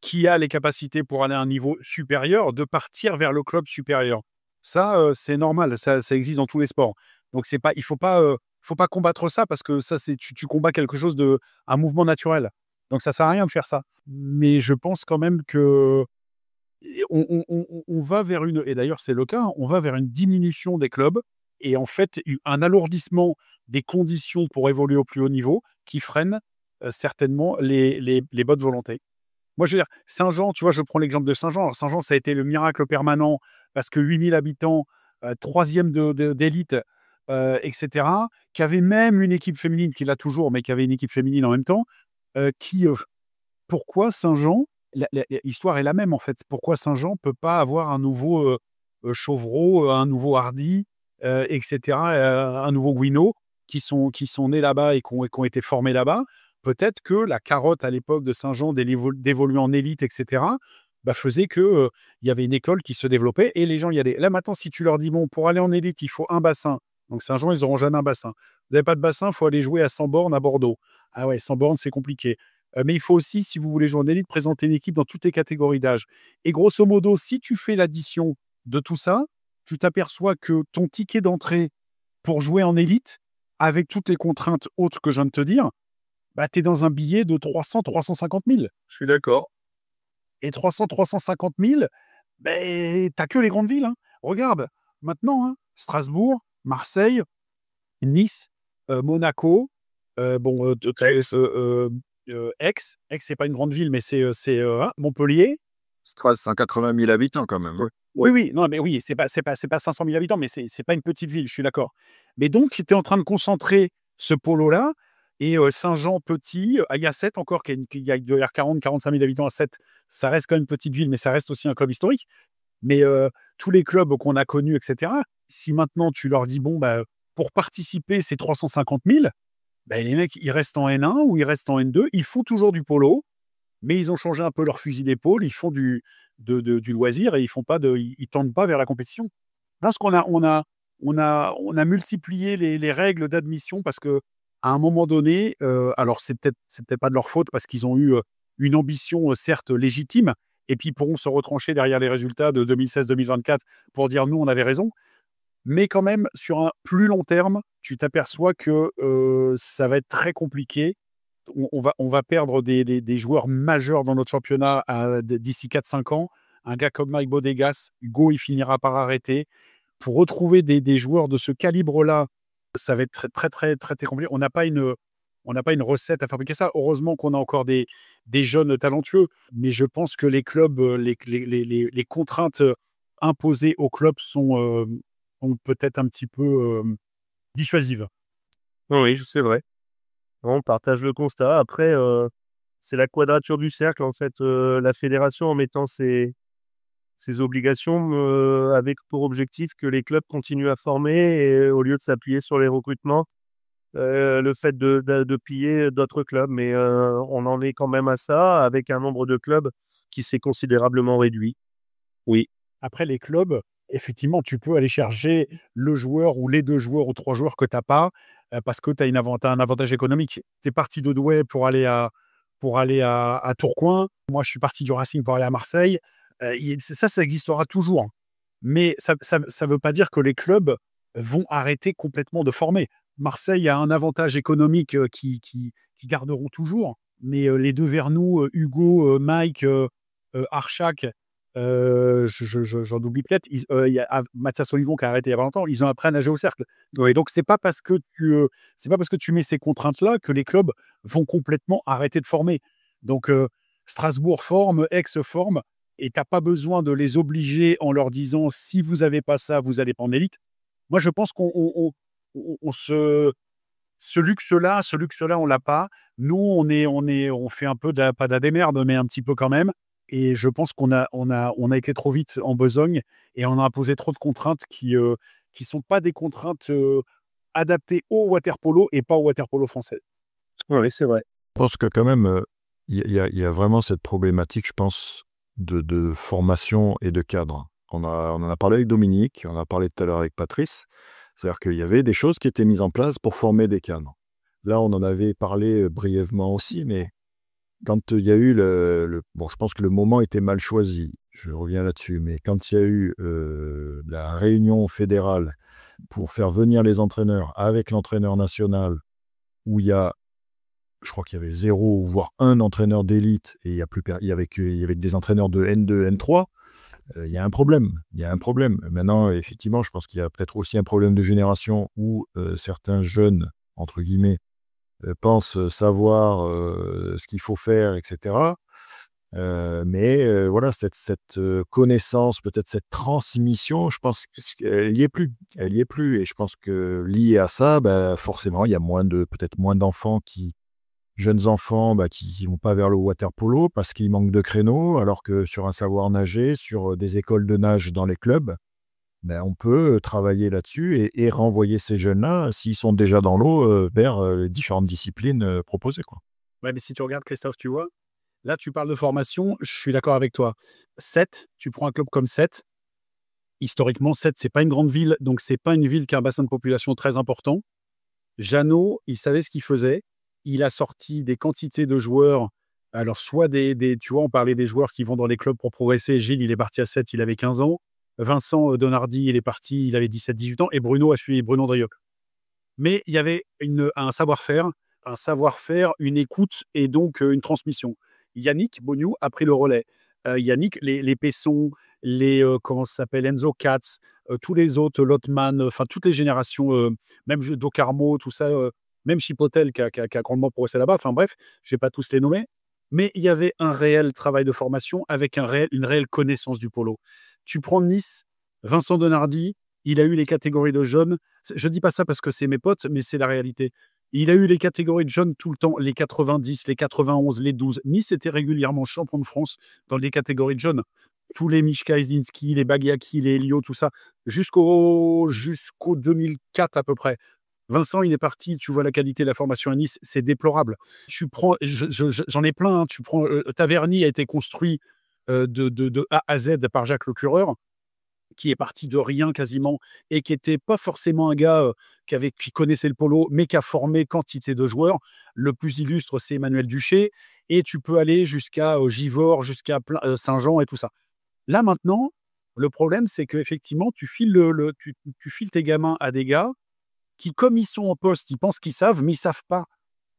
qui a les capacités pour aller à un niveau supérieur, de partir vers le club supérieur. Ça, c'est normal, ça existe dans tous les sports. Donc c'est pas, il faut pas combattre ça parce que ça, tu combats quelque chose un mouvement naturel. Donc ça sert à rien de faire ça. Mais je pense quand même que on va vers et d'ailleurs c'est le cas, on va vers une diminution des clubs et en fait un alourdissement des conditions pour évoluer au plus haut niveau qui freine certainement les bonnes volontés. Moi, je veux dire, Saint-Jean, tu vois, je prends l'exemple de Saint-Jean. Alors, Saint-Jean, ça a été le miracle permanent parce que 8000 habitants, 3e d'élite, etc., qui avait même une équipe féminine, qui l'a toujours, mais qui avait une équipe féminine en même temps, pourquoi Saint-Jean, l'histoire est la même en fait, pourquoi Saint-Jean ne peut pas avoir un nouveau Chauvrot, un nouveau Hardy, etc., un nouveau Guino, qui sont nés là-bas et qui ont été formés là-bas. Peut-être que la carotte à l'époque de Saint-Jean d'évoluer en élite, etc., bah, faisait qu'il y avait une école qui se développait et les gens y allaient. Là maintenant, si tu leur dis, bon, pour aller en élite, il faut un bassin. Donc Saint-Jean, ils n'auront jamais un bassin. Vous n'avez pas de bassin, il faut aller jouer à 100 bornes à Bordeaux. Ah ouais, 100 bornes, c'est compliqué. Mais il faut aussi, si vous voulez jouer en élite, présenter une équipe dans toutes les catégories d'âge. Et grosso modo, si tu fais l'addition de tout ça, tu t'aperçois que ton ticket d'entrée pour jouer en élite, avec toutes les contraintes autres que je viens de te dire, bah, tu es dans un billet de 300-350 000. Je suis d'accord. Et 300-350 000, ben, tu n'as que les grandes villes. Hein. Regarde, maintenant, hein, Strasbourg, Marseille, Nice, Monaco, Aix. Aix, c'est pas une grande ville, mais c'est Montpellier. Stras, 180 000 habitants quand même. Ouais. Oui, non, mais oui, c'est pas 500 000 habitants, mais c'est pas une petite ville, je suis d'accord. Mais donc, tu es en train de concentrer ce polo-là, et Saint-Jean petit, il y a 7 encore, il y a 40-45 000 habitants à 7, ça reste quand même une petite ville, mais ça reste aussi un club historique. Mais tous les clubs qu'on a connus, etc., si maintenant tu leur dis, bon, bah, pour participer, c'est 350 000, bah, les mecs, ils restent en N1 ou ils restent en N2, ils font toujours du polo, mais ils ont changé un peu leur fusil d'épaule, ils font du loisir et ils tentent pas vers la compétition. Parce qu'on a multiplié les règles d'admission parce que à un moment donné, alors c'est peut-être pas de leur faute parce qu'ils ont eu une ambition certes légitime et puis ils pourront se retrancher derrière les résultats de 2016-2024 pour dire nous on avait raison. Mais quand même, sur un plus long terme, tu t'aperçois que ça va être très compliqué. On va perdre des joueurs majeurs dans notre championnat d'ici 4-5 ans. Un gars comme Mike Bodegas, Hugo, il finira par arrêter. Pour retrouver des joueurs de ce calibre-là, ça va être très, très, très, très, très compliqué. On n'a pas une recette à fabriquer ça. Heureusement qu'on a encore des jeunes talentueux, mais je pense que les clubs, les contraintes imposées aux clubs sont peut-être un petit peu dissuasives. Oui, c'est vrai. On partage le constat. Après, c'est la quadrature du cercle, en fait. La fédération, en mettant ses obligations, avec pour objectif que les clubs continuent à former et au lieu de s'appuyer sur les recrutements, le fait de piller d'autres clubs. Mais on en est quand même à ça, avec un nombre de clubs qui s'est considérablement réduit. Oui. Après, les clubs, effectivement, tu peux aller chercher le joueur ou les 2 joueurs ou 3 joueurs que tu as pas, parce que tu as un avantage économique. Tu es parti de Douai pour aller à Tourcoing. Moi, je suis parti du Racing pour aller à Marseille. Ça existera toujours. Mais ça veut pas dire que les clubs vont arrêter complètement de former. Marseille a un avantage économique, qui garderont toujours, mais les 2 Vernou, Hugo, Mike, Arshak, j'en oublie peut-être, il y a Mathias Olivon qui a arrêté il y a pas longtemps, ils ont appris à nager au cercle. Ouais, donc c'est pas parce que tu mets ces contraintes-là que les clubs vont complètement arrêter de former. Donc Strasbourg forme, Aix forme et tu as pas besoin de les obliger en leur disant: «Si vous avez pas ça, vous allez pas en élite». Moi, je pense qu'on ce luxe-là, on l'a pas. Nous, on fait un peu pas de la démerde, mais un petit peu quand même. Et je pense qu'on a été trop vite en besogne et on a imposé trop de contraintes qui sont pas des contraintes adaptées au water-polo et pas au water-polo français. Oui, c'est vrai. Je pense que quand même, il y a vraiment cette problématique, je pense, de formation et de cadre. On en a parlé avec Dominique, on en a parlé tout à l'heure avec Patrice. C'est-à-dire qu'il y avait des choses qui étaient mises en place pour former des cadres. Là, on en avait parlé brièvement aussi, mais quand il y a eu bon, je pense que le moment était mal choisi. Je reviens là-dessus, mais quand il y a eu la réunion fédérale pour faire venir les entraîneurs avec l'entraîneur national, où je crois qu'il y avait 0 voire 1 entraîneur d'élite et il y avait des entraîneurs de N2, N3, il y a un problème. Il y a un problème. Maintenant, effectivement, je pense qu'il y a peut-être aussi un problème de génération où certains jeunes, entre guillemets, pensent savoir ce qu'il faut faire, etc. Mais voilà, cette connaissance, peut-être cette transmission, je pense qu'elle n'y est plus. Elle n'y est plus. Et je pense que lié à ça, forcément, il y a peut-être moins d'enfants jeunes enfants qui vont pas vers le water polo parce qu'il manque de créneaux, alors que sur un savoir nager, sur des écoles de nage dans les clubs, on peut travailler là-dessus et renvoyer ces jeunes-là, s'ils sont déjà dans l'eau, vers les différentes disciplines proposées, quoi. Ouais, mais si tu regardes, Christophe, tu vois, là, tu parles de formation, je suis d'accord avec toi. Sète, tu prends un club comme Sète. Historiquement, Sète, c'est pas une grande ville, donc c'est pas une ville qui a un bassin de population très important. Jeannot, il savait ce qu'il faisait. Il a sorti des quantités de joueurs. Alors, soit tu vois, on parlait des joueurs qui vont dans les clubs pour progresser. Gilles, il est parti à 7, il avait 15 ans. Vincent Donardi, il est parti, il avait 17-18 ans. Et Bruno a suivi, Bruno Drioc. Mais il y avait un savoir-faire, une écoute et donc une transmission. Yannick Boniou a pris le relais. Yannick, les Pesson, comment ça s'appelle, Enzo Katz, tous les autres, Lotman, enfin toutes les générations, même Docarmo, tout ça, même Chipotel qui a grandement progressé là-bas. Enfin bref, je ne vais pas tous les nommer. Mais il y avait un réel travail de formation avec une réelle connaissance du polo. Tu prends Nice, Vincent Donardi, il a eu les catégories de jeunes. Je ne dis pas ça parce que c'est mes potes, mais c'est la réalité. Il a eu les catégories de jeunes tout le temps, les 90, les 91, les 12. Nice était régulièrement champion de France dans les catégories de jeunes. Tous les Mishka Izinski, les Bagiaki, les Elio, tout ça, jusqu'au 2004 à peu près. Vincent, il est parti, tu vois la qualité de la formation à Nice, c'est déplorable. J'en ai plein, hein. Tu prends Taverny a été construit de A à Z par Jacques Lecureur, qui est parti de rien quasiment et qui n'était pas forcément un gars qui connaissait le polo, mais qui a formé quantité de joueurs. Le plus illustre, c'est Emmanuel Duché. Et tu peux aller jusqu'à Givors, jusqu'à Saint-Jean et tout ça. Là, maintenant, le problème, c'est qu'effectivement, tu files tu files tes gamins à des gars qui, comme ils sont en poste, ils pensent qu'ils savent, mais ils ne savent pas.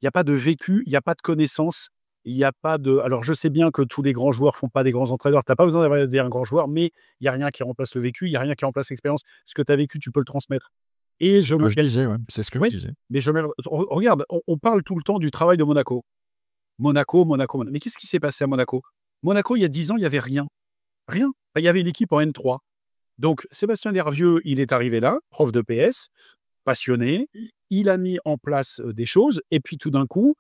Il n'y a pas de vécu, il n'y a pas de connaissances. Il n'y a pas de. Alors, je sais bien que tous les grands joueurs ne font pas des grands entraîneurs. Tu n'as pas besoin d'avoir un grand joueur, mais il n'y a rien qui remplace le vécu, il n'y a rien qui remplace l'expérience. Ce que tu as vécu, tu peux le transmettre. Et C'est ce que je disais, ouais. C'est ce que Oui, je disais. mais regarde, on parle tout le temps du travail de Monaco. Monaco. Mais qu'est-ce qui s'est passé à Monaco? Monaco, il y a 10 ans, il n'y avait rien. Rien. Il y avait une équipe en N3. Donc, Sébastien Dervieux, il est arrivé là, prof de PS, passionné. Il a mis en place des choses. Et puis, tout d'un coup,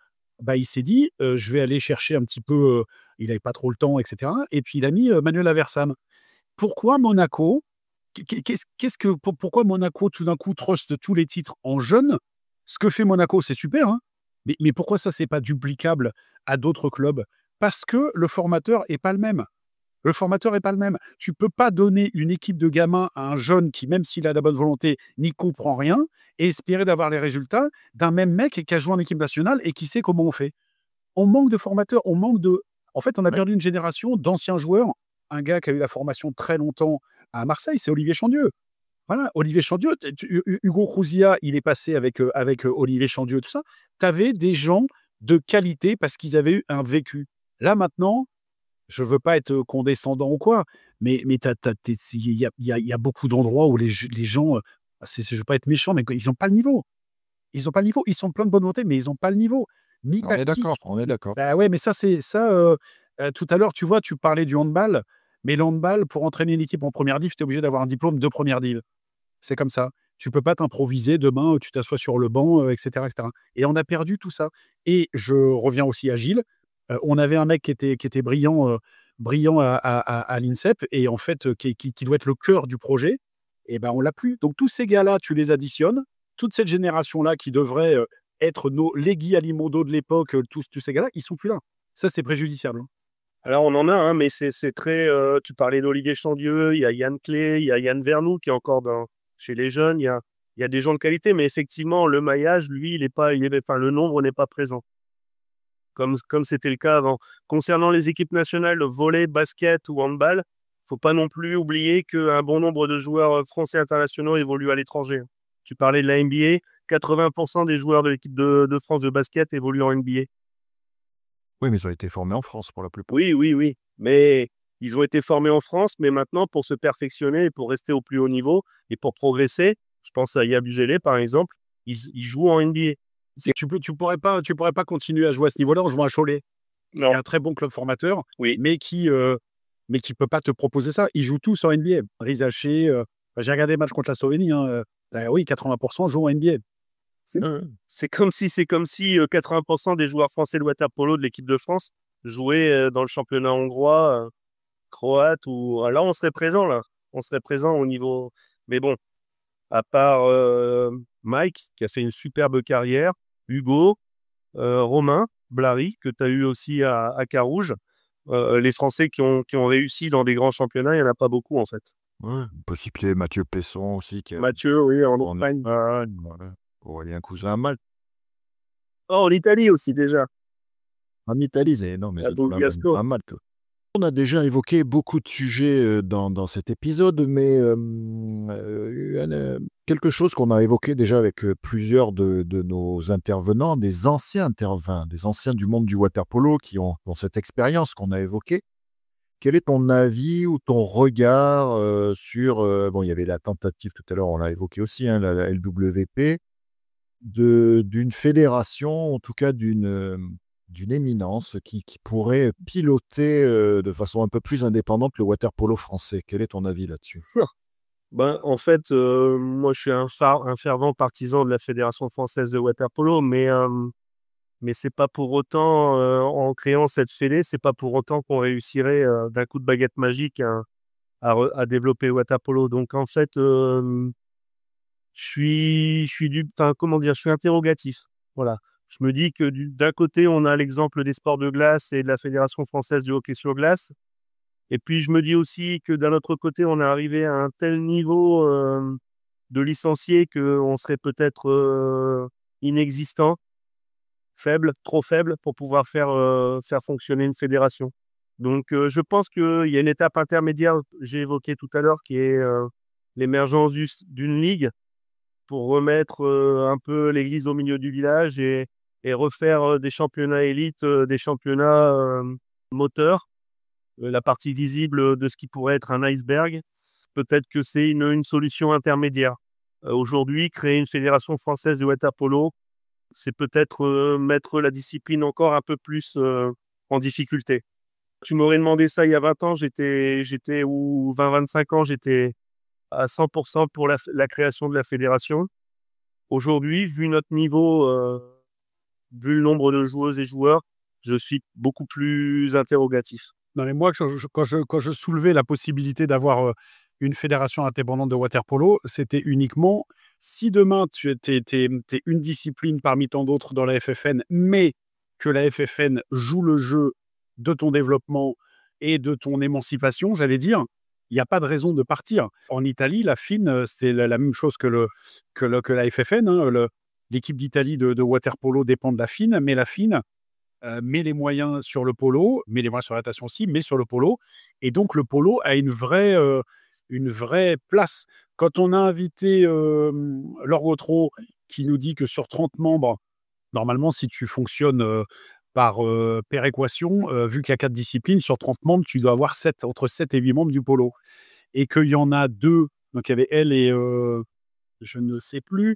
il s'est dit, je vais aller chercher un petit peu, il n'avait pas trop le temps, etc. Et puis, il a mis Manuel Aversan. Pourquoi Monaco Pourquoi Monaco, tout d'un coup, truste tous les titres en jeunes? Ce que fait Monaco, c'est super, hein, mais pourquoi ça, c'est pas duplicable à d'autres clubs? Parce que le formateur n'est pas le même. Le formateur est pas le même. Tu peux pas donner une équipe de gamins à un jeune qui, même s'il a de la bonne volonté, n'y comprend rien et espérer d'avoir les résultats d'un même mec qui a joué en équipe nationale et qui sait comment on fait. On manque de formateurs, on manque de en fait, on a Ouais. perdu une génération d'anciens joueurs. Un gars qui a eu la formation très longtemps à Marseille, c'est Olivier Chandieu. Voilà, Olivier Chandieu, Hugo Crouzia, il est passé avec Olivier Chandieu, tout ça. Tu avais des gens de qualité parce qu'ils avaient eu un vécu. Là, maintenant, je veux pas être condescendant ou quoi, mais il y a beaucoup d'endroits où les gens, je veux pas être méchant, mais ils ont pas le niveau. Ils ont pas le niveau. Ils sont pleins de bonne volonté, mais ils ont pas le niveau. Ni On est d'accord, tactique. on est d'accord. Bah, ouais, mais ça, c'est ça, tout à l'heure, tu vois, tu parlais du handball, mais le handball, pour entraîner une équipe en première div, tu es obligé d'avoir un diplôme de première div. C'est comme ça. Tu peux pas t'improviser demain, tu t'assois sur le banc, et cetera, et cetera. Et on a perdu tout ça. Et je reviens aussi à Gilles. On avait un mec qui était brillant à l'INSEP et en fait, qui doit être le cœur du projet et ben, on l'a plus. Donc tous ces gars-là, tu les additionnes, toute cette génération-là qui devrait, être les Guy Alimondo de l'époque, tous ces gars-là, ils sont plus là. Ça, c'est préjudiciable, hein. Alors, on en a, hein, mais c'est très. Tu parlais d'Olivier Chandieu, il y a Yann Clé, il y a Yann Vernou qui est encore chez les jeunes. Il y a des gens de qualité, mais effectivement, le maillage, lui, enfin, le nombre n'est pas présent, comme c'était le cas avant. Concernant les équipes nationales, volley, basket ou handball, faut pas non plus oublier qu'un bon nombre de joueurs français internationaux évoluent à l'étranger. Tu parlais de la NBA, 80% des joueurs de l'équipe de France de basket évoluent en NBA. Oui, mais ils ont été formés en France pour la plupart. Oui, oui, oui. Mais ils ont été formés en France, mais maintenant, pour se perfectionner et pour rester au plus haut niveau et pour progresser, je pense à Yabusele, par exemple, ils jouent en NBA. Tu pourrais pas continuer à jouer à ce niveau-là en jouant à Cholet. Il y Non, a un très bon club formateur, oui. mais qui peut pas te proposer ça. Ils jouent tous en NBA. Rizaché, j'ai regardé le match contre la Slovénie, hein, oui, 80% jouent en NBA. C'est Heu, c'est comme si 80% des joueurs français de water polo de l'équipe de France jouaient dans le championnat hongrois, croate ou là on serait présent là. On serait présent au niveau. Mais bon, à part Mike qui a fait une superbe carrière, Hugo, Romain Blary que tu as eu aussi à Carouge, les Français qui ont réussi dans des grands championnats, il y en a pas beaucoup en fait. ouais, on peut citer Mathieu Pesson aussi qui a Mathieu, oui, en en Espagne. Espagne, voilà. Aurélien Cousin à Malte. Oh, en Italie aussi déjà, En Italie, c'est non, mais à je te parle Bogliasco. à Malte. On a déjà évoqué beaucoup de sujets, dans cet épisode, mais quelque chose qu'on a évoqué déjà avec, plusieurs de nos intervenants, des anciens du monde du water polo qui ont cette expérience qu'on a évoquée. Quel est ton avis ou ton regard, sur, bon, il y avait la tentative tout à l'heure, on l'a évoqué aussi, hein, la LWP, d'une fédération, en tout cas d'une éminence qui pourrait piloter, de façon un peu plus indépendante le water polo français. Quel est ton avis là-dessus? Ben, en fait, moi, je suis un fervent partisan de la Fédération française de water polo, mais c'est pas pour autant, en créant cette fédé, c'est pas pour autant qu'on réussirait d'un coup de baguette magique à développer le water polo. Donc, en fait, enfin, comment dire, je suis interrogatif. Voilà. Je me dis que d'un côté, on a l'exemple des sports de glace et de la Fédération française du hockey sur glace. Et puis, je me dis aussi que d'un autre côté, on est arrivé à un tel niveau de licenciés qu'on serait peut-être inexistant, faible, trop faible pour pouvoir faire fonctionner une fédération. Donc, je pense qu'il y a une étape intermédiaire, j'ai évoqué tout à l'heure, qui est l'émergence d'une ligue pour remettre un peu l'église au milieu du village et refaire des championnats élites, des championnats moteurs, la partie visible de ce qui pourrait être un iceberg. Peut-être que c'est une solution intermédiaire. Aujourd'hui, créer une fédération française de water polo, c'est peut-être mettre la discipline encore un peu plus en difficulté. Tu m'aurais demandé ça il y a 20 ans, ou 20-25 ans, j'étais à 100% pour la création de la fédération. Aujourd'hui, vu notre niveau, vu le nombre de joueuses et joueurs, je suis beaucoup plus interrogatif. Non, mais moi, quand je soulevais la possibilité d'avoir une fédération indépendante de water polo, c'était uniquement si demain tu étais une discipline parmi tant d'autres dans la FFN, mais que la FFN joue le jeu de ton développement et de ton émancipation, j'allais dire, il n'y a pas de raison de partir. En Italie, la FIN, c'est la même chose que la FFN. Hein, l'équipe d'Italie de water polo dépend de la FIN, mais la FIN met les moyens sur le polo, met les moyens sur la natation aussi, mais sur le polo. Et donc, le polo a une vraie place. Quand on a invité Laure Gautreau, qui nous dit que sur 30 membres, normalement, si tu fonctionnes par péréquation, vu qu'il y a 4 disciplines, sur 30 membres, tu dois avoir entre 7 et 8 membres du polo. Et qu'il y en a 2, donc il y avait elle et je ne sais plus,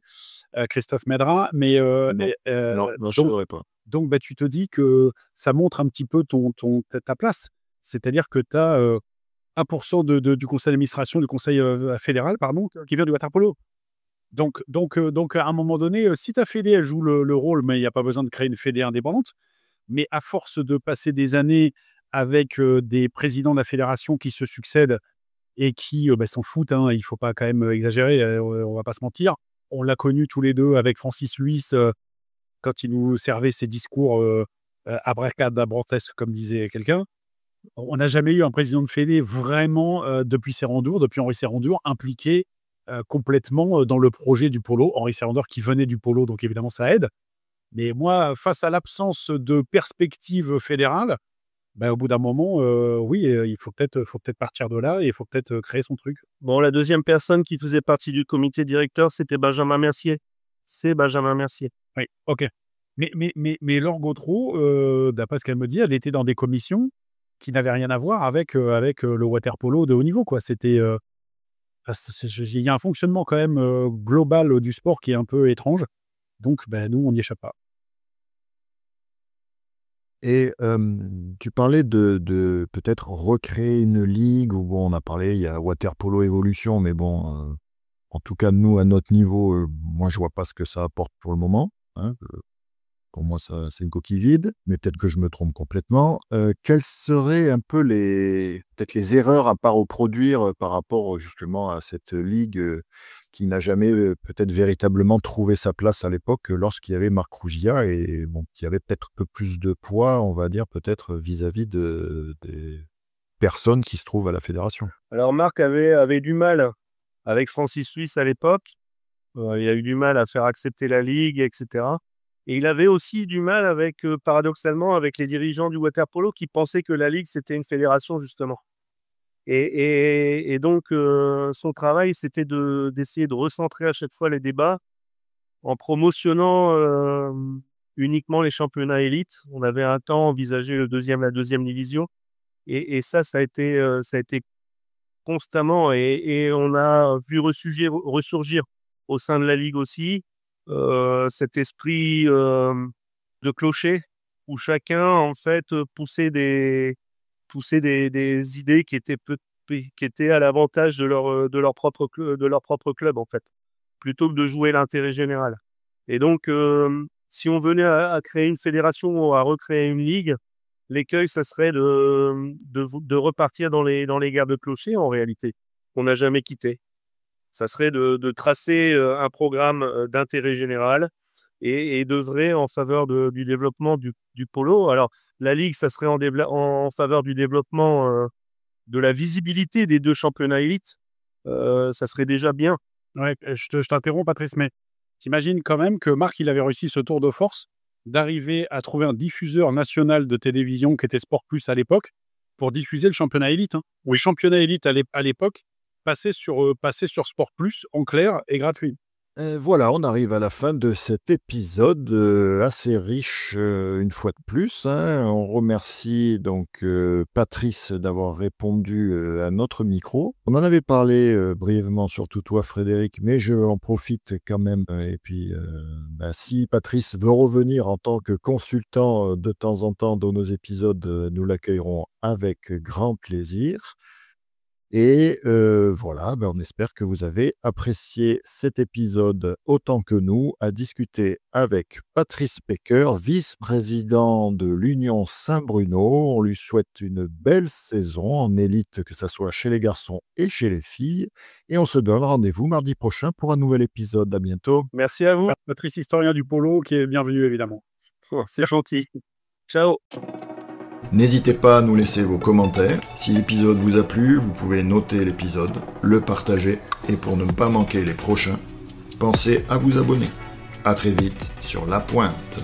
Christophe Medra, mais Non, je ne saurais pas. donc tu te dis que ça montre un petit peu ta place. C'est-à-dire que tu as 1% du conseil d'administration, du conseil fédéral, pardon, qui vient du water polo. Donc, à un moment donné, si ta fédé, elle joue le rôle, mais il n'y a pas besoin de créer une fédé indépendante, mais à force de passer des années avec des présidents de la fédération qui se succèdent et qui s'en foutent, hein, il ne faut pas quand même exagérer, on ne va pas se mentir. On l'a connu tous les deux avec Francis Luis quand il nous servait ses discours abracadabrantesques, comme disait quelqu'un. On n'a jamais eu un président de fédé vraiment, depuis Henri Serrandour, impliqué complètement dans le projet du polo. Henri Serrandour qui venait du polo, donc évidemment ça aide. Mais moi, face à l'absence de perspective fédérale, au bout d'un moment, oui, il faut peut-être partir de là et il faut peut-être créer son truc. Bon, la deuxième personne qui faisait partie du comité directeur, c'était Benjamin Mercier. C'est Benjamin Mercier. Oui, ok. Mais Laure Gautreau, d'après ce qu'elle me dit, elle était dans des commissions qui n'avaient rien à voir avec le water polo de haut niveau, quoi. C'était, il y a un fonctionnement quand même global du sport qui est un peu étrange. Donc, nous, on n'y échappe pas. Et tu parlais de peut-être recréer une ligue, ou bon, on a parlé, il y a Water Polo Evolution, mais bon, en tout cas, nous, à notre niveau, moi, je vois pas ce que ça apporte pour le moment. Hein. Pour moi, ça, c'est une coquille vide, mais peut-être que je me trompe complètement. Quelles seraient un peu peut-être les erreurs à pas reproduire par rapport justement à cette ligue qui n'a jamais peut-être véritablement trouvé sa place à l'époque lorsqu'il y avait Marc Rougia et bon, qui avait peut-être un peu plus de poids, on va dire, peut-être vis-à-vis des personnes qui se trouvent à la fédération. Alors Marc avait du mal avec Francis Suisse à l'époque. Il a eu du mal à faire accepter la ligue, etc. Et il avait aussi du mal avec, paradoxalement, avec les dirigeants du water polo qui pensaient que la ligue, c'était une fédération, justement. Et donc, son travail, c'était d'essayer de recentrer à chaque fois les débats en promotionnant uniquement les championnats élites. On avait un temps envisagé la deuxième division. Et ça a été constamment. Et on a vu ressurgir au sein de la ligue aussi cet esprit de clocher où chacun, en fait, poussait des idées qui étaient à l'avantage de leur propre club, en fait, plutôt que de jouer l'intérêt général. Et donc, si on venait à créer une fédération ou à recréer une ligue, l'écueil, ça serait de repartir dans les guerres de clocher, en réalité, qu'on n'a jamais quitté. Ça serait de tracer un programme d'intérêt général et d'œuvrer en faveur du développement du polo. Alors, la Ligue, ça serait en faveur du développement de la visibilité des 2 championnats élites. Ça serait déjà bien. Ouais, je t'interromps, Patrice, mais t'imagines quand même que Marc, il avait réussi ce tour de force d'arriver à trouver un diffuseur national de télévision qui était Sport Plus à l'époque pour diffuser le championnat élite. Hein. Oui, championnat élite à l'époque passait sur Sport Plus en clair et gratuit. Voilà, on arrive à la fin de cet épisode assez riche une fois de plus. Hein. On remercie donc Patrice d'avoir répondu à notre micro. On en avait parlé brièvement, surtout toi Frédéric, mais je en profite quand même. Et puis, si Patrice veut revenir en tant que consultant de temps en temps dans nos épisodes, nous l'accueillerons avec grand plaisir. Et voilà, on espère que vous avez apprécié cet épisode autant que nous, à discuter avec Patrice Pecker, vice-président de l'Union Saint-Bruno. On lui souhaite une belle saison en élite, que ce soit chez les garçons et chez les filles. Et on se donne rendez-vous mardi prochain pour un nouvel épisode. À bientôt. Merci à vous. Patrice, historien du polo, qui est bienvenu évidemment. C'est gentil. Ciao. N'hésitez pas à nous laisser vos commentaires. Si l'épisode vous a plu, vous pouvez noter l'épisode, le partager et pour ne pas manquer les prochains, pensez à vous abonner. À très vite sur La Pointe.